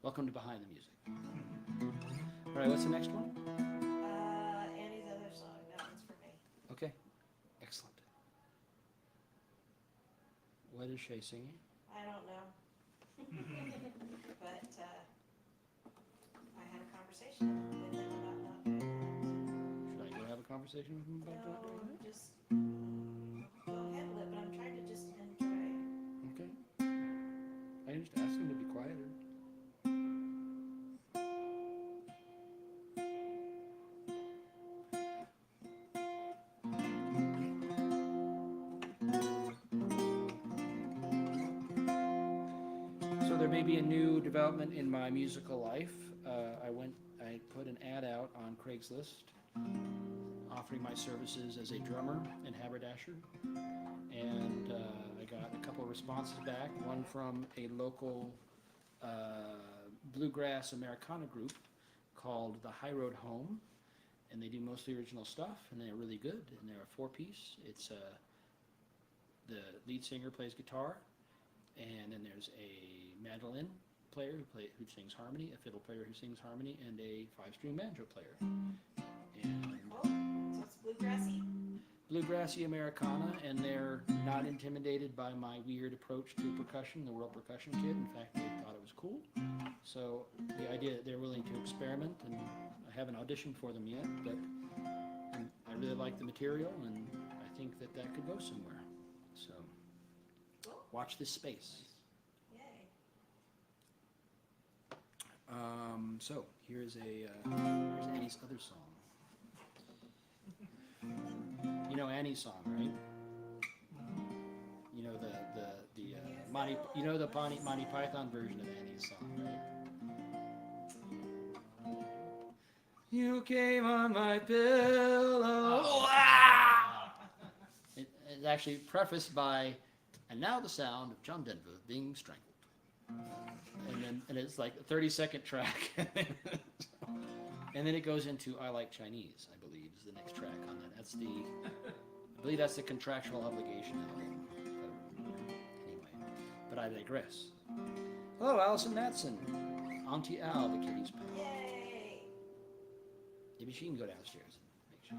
Welcome to Behind the Music. All right, what's the next one? Annie's other song. That one's for me. Okay, excellent. What is Shay singing? I don't know. But I had a conversation with him about not doing Should I go have a conversation with him that. about that? No, just go handle it, but I'm trying to just enjoy. Okay. I just asked him to be quieter. So there may be a new development in my musical life. I put an ad out on Craigslist offering my services as a drummer and haberdasher, and I got a couple of responses back. One from a local bluegrass Americana group called the High Road Home, and they do mostly original stuff, and they're really good. And they're a four-piece. It's the lead singer plays guitar, and then there's a mandolin player who sings harmony, a fiddle player who sings harmony, and a five-string banjo player. And Oh, so it's bluegrassy? bluegrassy Americana, and they're not intimidated by my weird approach to percussion, the World Percussion Kit. In fact, they thought it was cool. So the idea that they're willing to experiment, and I haven't auditioned for them yet, but I really like the material, and I think that could go somewhere. So watch this space. Yay. So here's Annie's other song. You know Annie's song, right? You know the Monty Python version of Annie's song, right? You came on my pillow. It's actually prefaced by, and now the sound of John Denver being strangled. And it's like a 30-second track. And then it goes into I Like Chinese, I believe, is the next track on that. I believe that's the contractual obligation. Anyway, but I digress. Hello, Allison Matson. Auntie Al, the kitty's pet. Yay. Maybe she can go downstairs and make sure.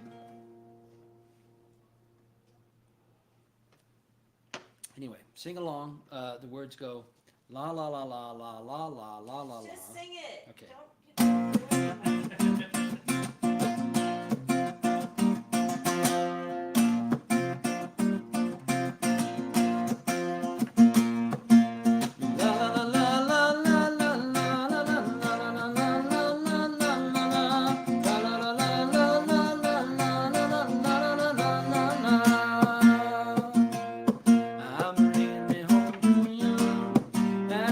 Anyway, sing along. The words go la la la la la la la la la. Just sing it. Okay. Don't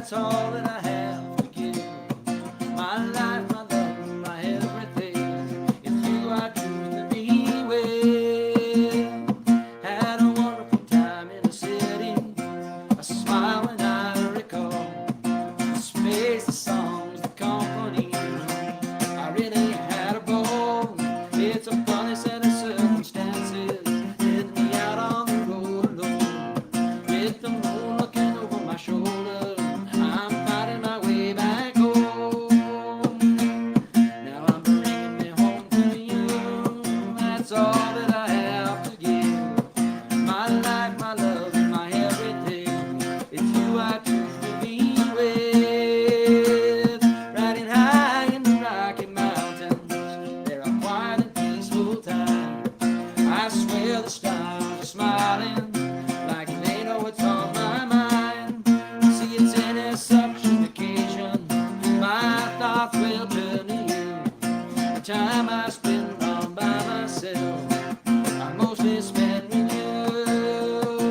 That's all that I have to give. My life the stars are smiling like they know what's on my mind. See, it's any such an occasion, my thoughts will turn to you. The time I spend all by myself, I mostly spend with you.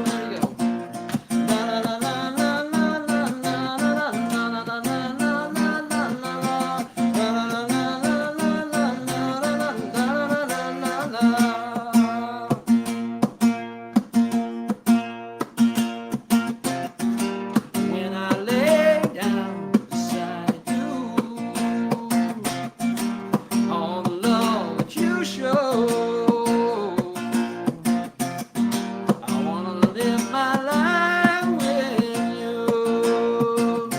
Here we go. La la la la la la la la la la la la la la la when I lay down beside you, all the love that you show, I wanna live my life with you.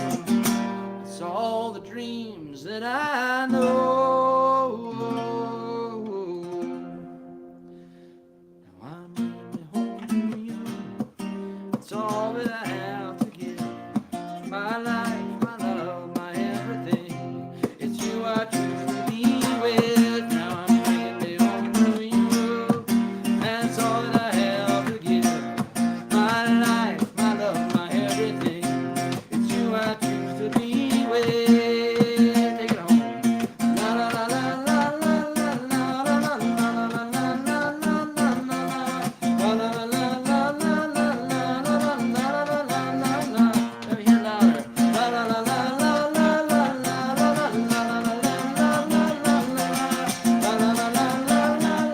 It's all the dreams that I know. Now I'm really home to you. It's all that I have to give. My life, my love, my everything. It's you I choose to be with. Now I'm really home to you. That's all that I have to give. My life, my love, my everything. It's you I choose to be with. Take it home. La la la la la la la la la la la la la la la la la. La la la la la la la la la la la la la. Let me hear louder. La la la la la la la la la la la la la la la. La la la la la la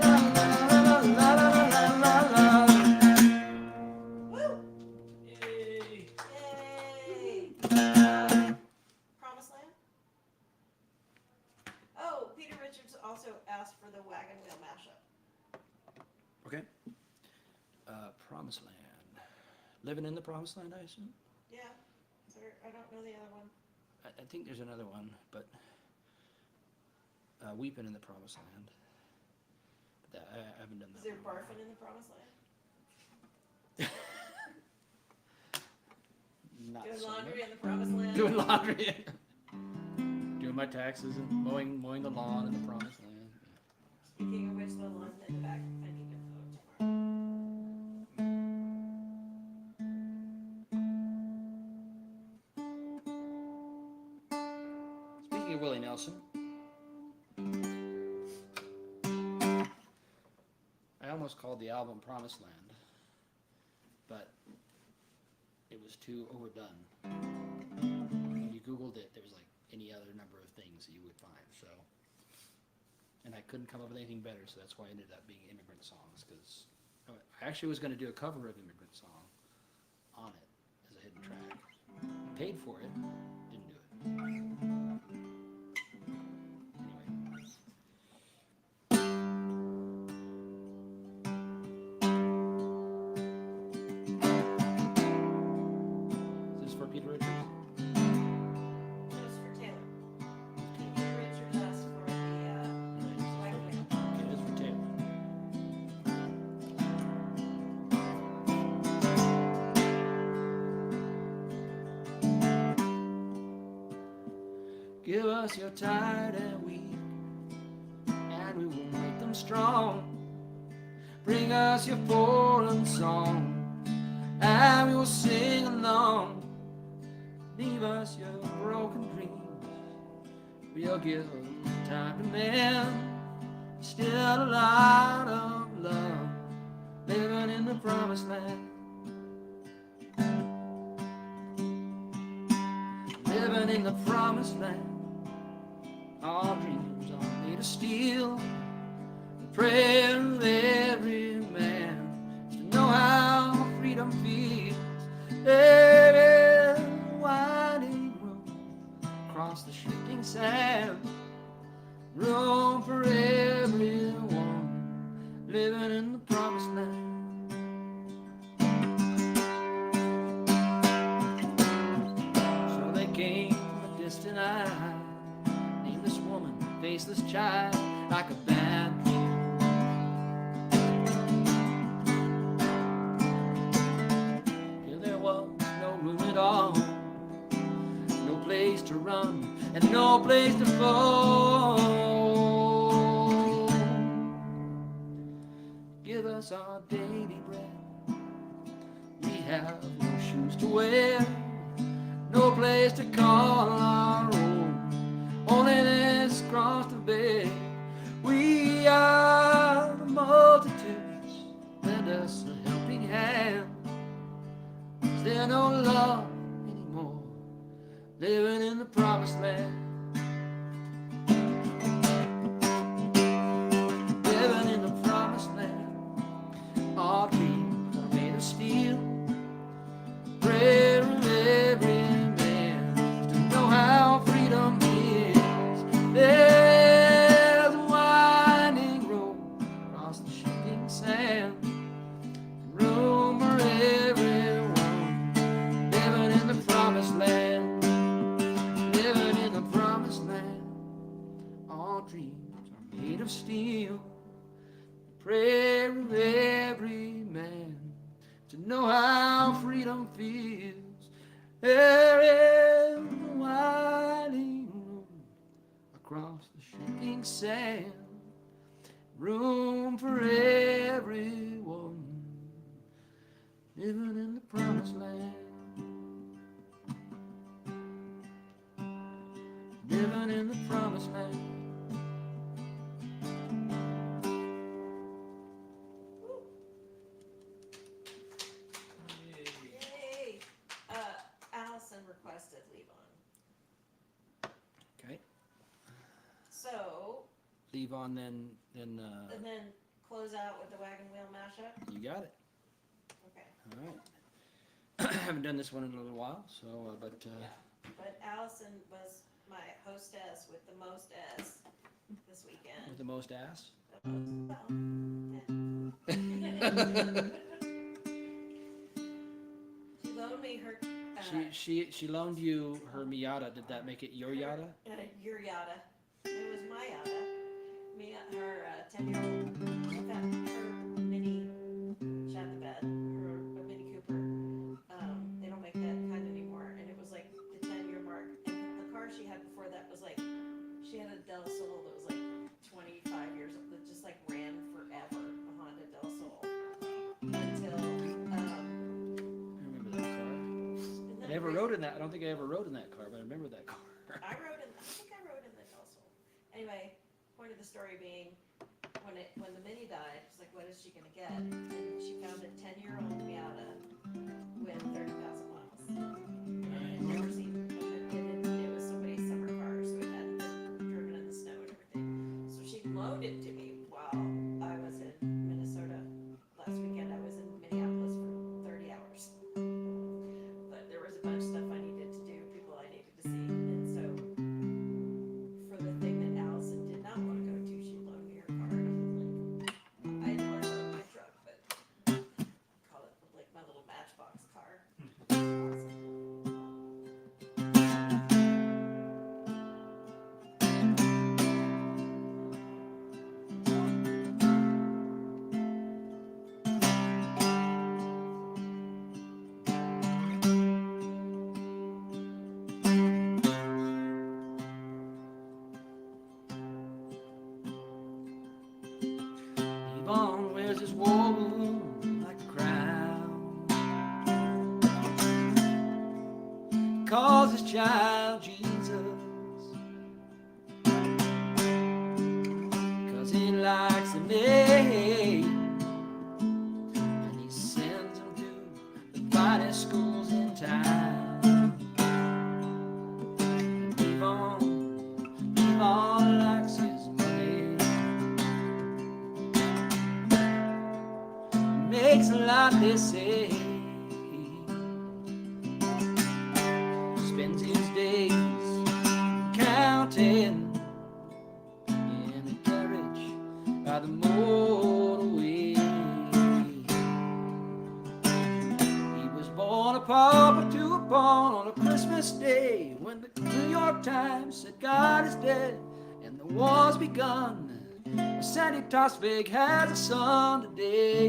la la la la la. Woo! Yay. Yay! Promised Land? Oh, Peter Richards also asked for the Wagon Wheel mashup. Okay. Promised Land. Living in the Promised Land, I assume? Yeah. I don't know the other one. I think there's another one, but Weeping in the Promised Land. But I haven't done Is that there one. barfing in the Promised Land? Not Doing so laundry much. in the Promised Land? Doing laundry. Doing my taxes and mowing the lawn in the Promised Land. Speaking of which, the one in the back, I need to vote tomorrow. Speaking of Willie Nelson, I almost called the album Promised Land, but it was too overdone. When you Googled it, there was like any other number of things that you would find, so. And I couldn't come up with anything better, so that's why it ended up being Immigrant Songs, because I actually was going to do a cover of Immigrant Song on it as a hidden track. Paid for it, didn't do it. Anyway. Is this for Peter Richards? Just for Taylor. Peter Richards asked for the Wagon Wheel. Okay, this is for Taylor. Give us your tired and weak, and we will make them strong. Bring us your foreign song, and we will sing along. Leave us your broken dreams, we'll give time to mend. Still a lot of love living in the Promised Land. Living in the Promised Land. Our dreams are made of steel. The prayer of every man is to know how freedom feels. Every winding road across the shifting sand. Room for everyone living in the Promised Land. So they came from a distant eye, nameless woman, faceless child, like a bad dream. Till there was no room at all, no place to run, and no place to fall. Give us us our daily bread. We have no shoes to wear, no place to call our own, only this cross to bear. We are the multitudes, lend us a helping hand. Is there no love anymore, living in the promised land? Living in the promised land, our dreams are made of steel. Prayer of every man to know how freedom is. There's a winding road across the shifting sand, room for everyone, living in the promised land, living in the promised land. All dreams are made of steel. Prayer of every man to know how freedom feels. There is a winding road across the shifting sand, room for everyone, living in the promised land, living in the promised land. Yay! Allison requested leave on. Okay. So, Leave on then and then close out with the wagon wheel mashup. you got it. Okay. All right. Haven't done this one in a little while, so but But Allison was my hostess with the most S this weekend. with the most ass. She loaned me her She loaned you her Miata. Did that make it your Yada? your yada. It was my yada. Me, her 10-year-old, her mini, she had the bed, her a Mini Cooper. They don't make that kind anymore, and it was like the 10-year mark. And the car she had before that was like, she had a Del Sol that was like 25 years old, that just like ran forever, a Honda Del Sol, until I remember that car. and then I never it rode in that. I don't think I ever rode in that car, but I remember that car. I think I rode in the Del Sol. Anyway, point of the story being, when the Mini died, I was like, what is she gonna get? And she found a 10-year-old Miata with 30,000 miles. And it had never seen, it was somebody's summer car, so it hadn't been driven in the snow and everything. So she loaned it to me while I was in Minnesota. Last weekend I was in Minneapolis for 30 hours. But there was a bunch of stuff I needed to do, people I needed to see. And so for the thing that Allison did not want to go to, she loaned me her car. And I had to loan my truck, but call it like my little Matchbox car. Awesome. Yvonne wears his war balloon like a crown. Calls his child Jesus, 'cause he likes the name, and he sends him to the finest schools in town. And Yvonne likes his money, makes a lot, they say. Spends his days counting in a carriage by the motorway. He was born a pauper to a pawn on a Christmas day, when the New York Times said God is dead and the war's begun. Sandy Tosvig has a son today,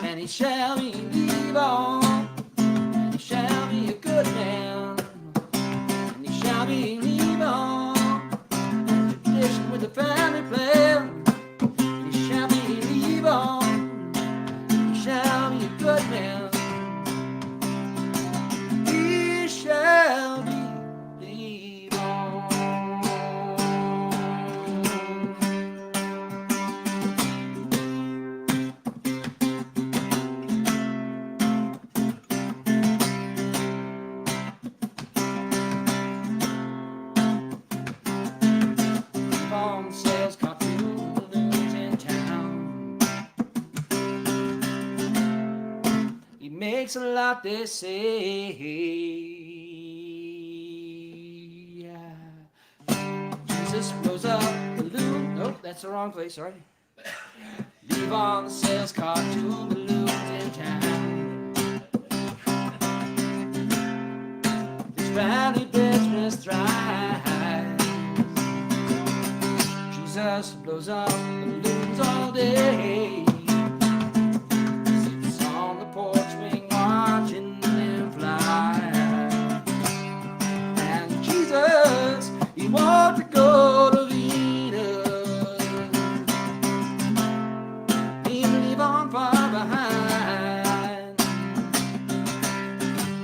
and he shall be Levon, and he shall be a good man, and he shall be Levon, as a tradition with the family play. takes a lot, they say. Jesus blows up the balloon. Nope, that's the wrong place, sorry. Leave on the sales car, 2 balloons in town. This family business thrives. Jesus blows up balloons all day. Sits on the porch swing watching them fly. And Jesus, he walked to go to Venus. He didn't leave on far behind.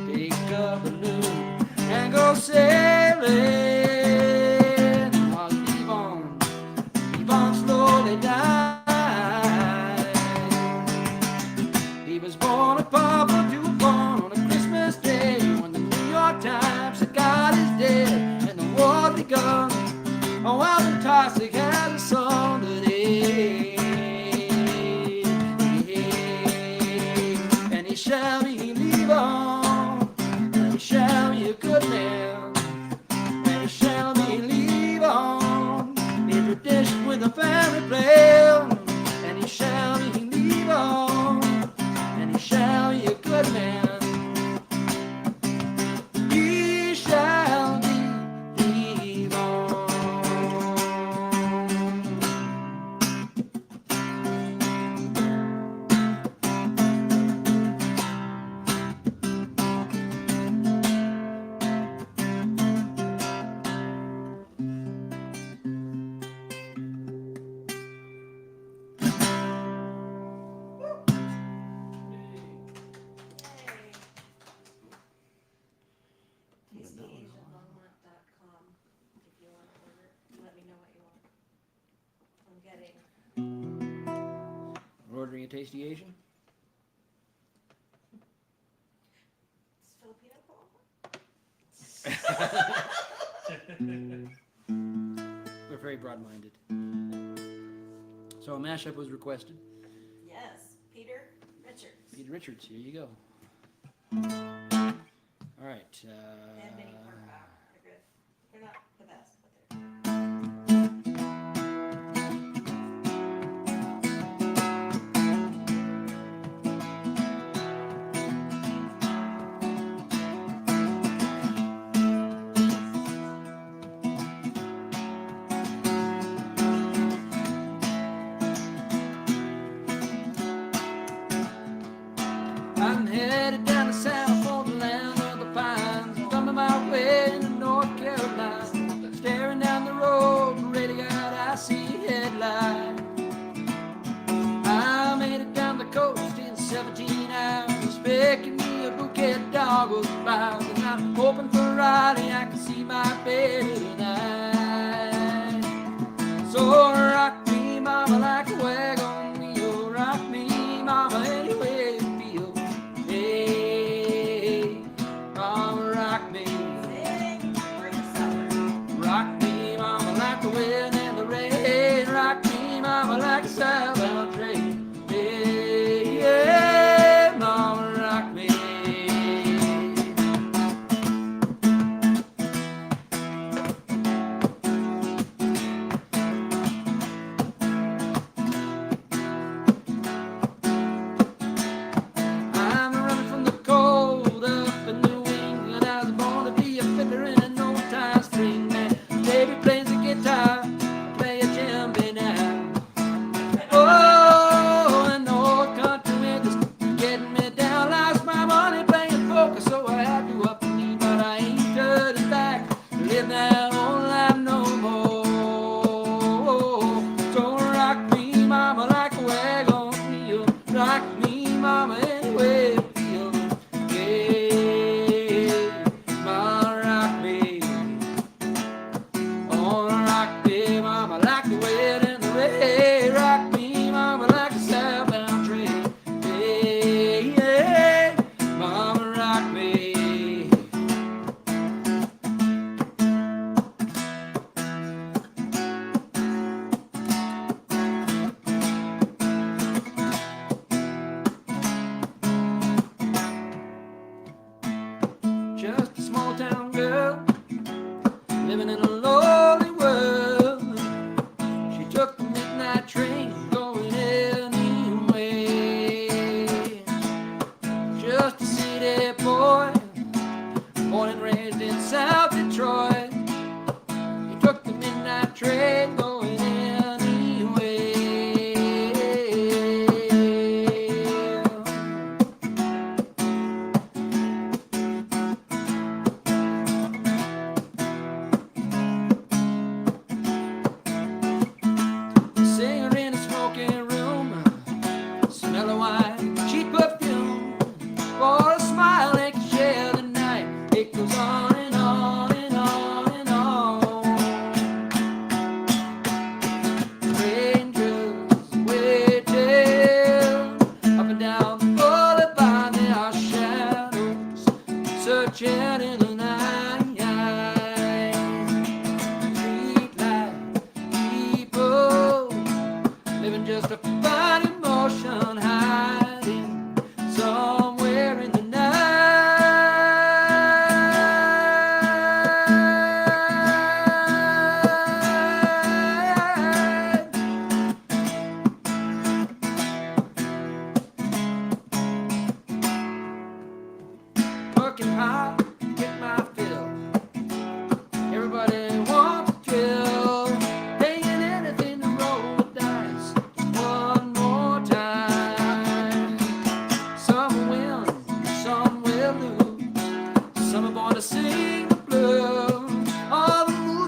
Take a balloon and go sailing. Slowly died. He was born a pauper to born on a Christmas day when the New York Times said God is dead and the war begun. Oh, how fantastic had a song today. And he shall be leave on, and he shall be a good man, and he shall be leave on. Tradition with a family plan, and he shall be leave on, and he shall be a good man. He shall be leave on. TastyAsianLongmont.com if you want to order. Let me know what you want. I'm getting We're ordering a Tasty Asian. it's Filipino quality. We're very broad-minded. So a mashup was requested. Yes, Peter Richards. Peter Richards, here you go. All right. And mini pork pie. They're good. They're not the best, but they're I'm headed down the south for the land of the pines. Coming my way into North Carolina. Staring down the road, radio I see headlights. I made it down the coast in 17 hours. Picking me a bouquet dog was by. And I'm hoping for Raleigh I can see my baby tonight. So rock me, mama, like a wagon wheel. Rock me, mama, anyway. Mama, rock me. Rock me, mama, like the wind and the rain. Rock me, mama, like a southbound train. Hey, yeah, mama, rock me.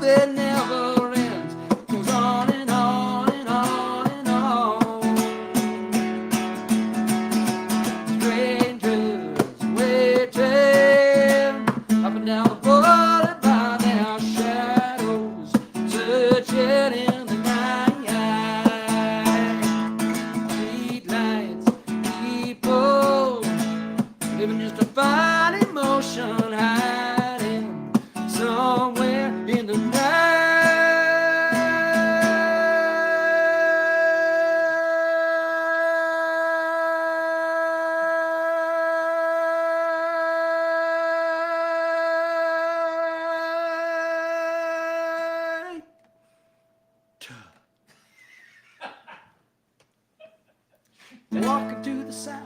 that never ends. Goes on and on and on and on. Strangers waiting up and down the boulevard by their shadows, searching in the night. Street lights, people living just to find emotion hiding somewhere in the night. Walking to the south,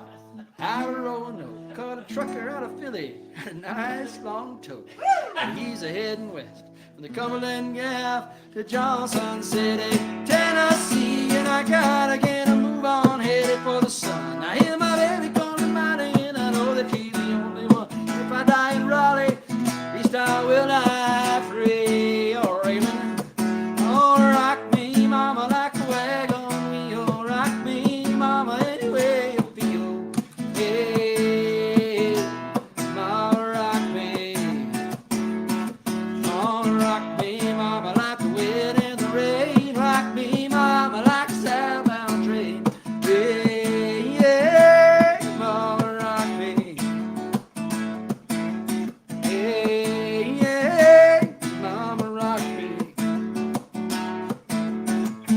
out of Roanoke, caught a trucker out of Philly, had a nice long tote. And he's a heading west from the Cumberland Gap to Johnson City, Tennessee. And I gotta get a move on, headed for the sun. I hear my baby calling my name, and I know that he's the only one. If I die in Raleigh, at least I will die free. Oh, Raymond, oh, rock me, mama, like a wagon wheel. Rock me, mama, any way you feel. Hey, mama, rock me. Oh, rock me, mama, like the wind and the rain. Rock me, mama, like a southbound train. Hey, yeah, mama, rock me. Hey, yeah, mama, rock me.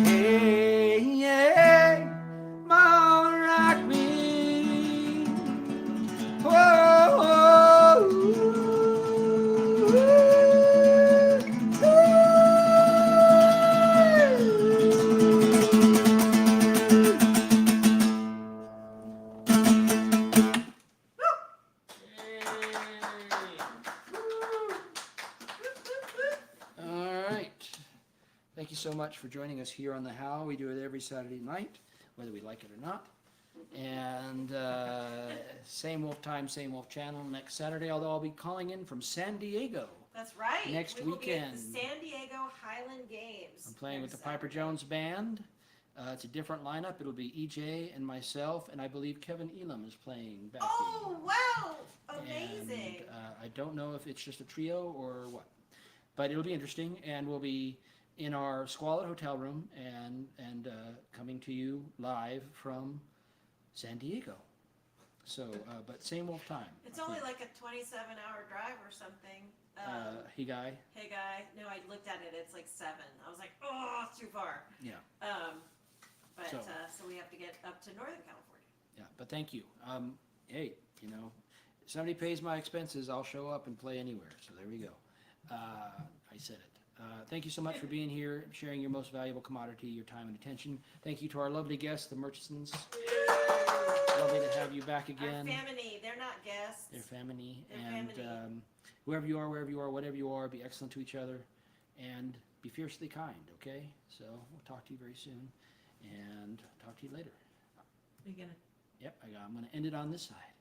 Hey, yeah, mama, rock me. All right. Thank you so much for joining us here on the Howl. We do it every Saturday night, whether we like it or not. And same wolf time, same wolf channel next Saturday, although I'll be calling in from San Diego. That's right. Next we will be at weekend. the San Diego Highland Games. I'm playing with the next Piper Saturday. Jones Band. It's a different lineup. It'll be EJ and myself, and I believe Kevin Elam is playing backing. Oh, wow! Amazing. And, I don't know if it's just a trio or what, but it'll be interesting, and we'll be in our squalid hotel room and coming to you live from San Diego. So, but same wolf time. It's only like a 27-hour drive or something. Hey guy. Hey guy, no, I looked at it. It's like 7. I was like, oh, it's too far. Yeah. But So- so we have to get up to Northern California. Yeah, but thank you. Hey, you know, if somebody pays my expenses, I'll show up and play anywhere. So there we go. I said it. Thank you so much for being here, sharing your most valuable commodity, your time and attention. Thank you to our lovely guests, the Murchisons. Lovely to have you back again. Our family, they're not guests. They're family. They're And family. wherever you are, wherever you are, whatever you are, be excellent to each other and be fiercely kind, okay? So we'll talk to you very soon and talk to you later. Are you gonna? Yep, I'm going to end it on this side.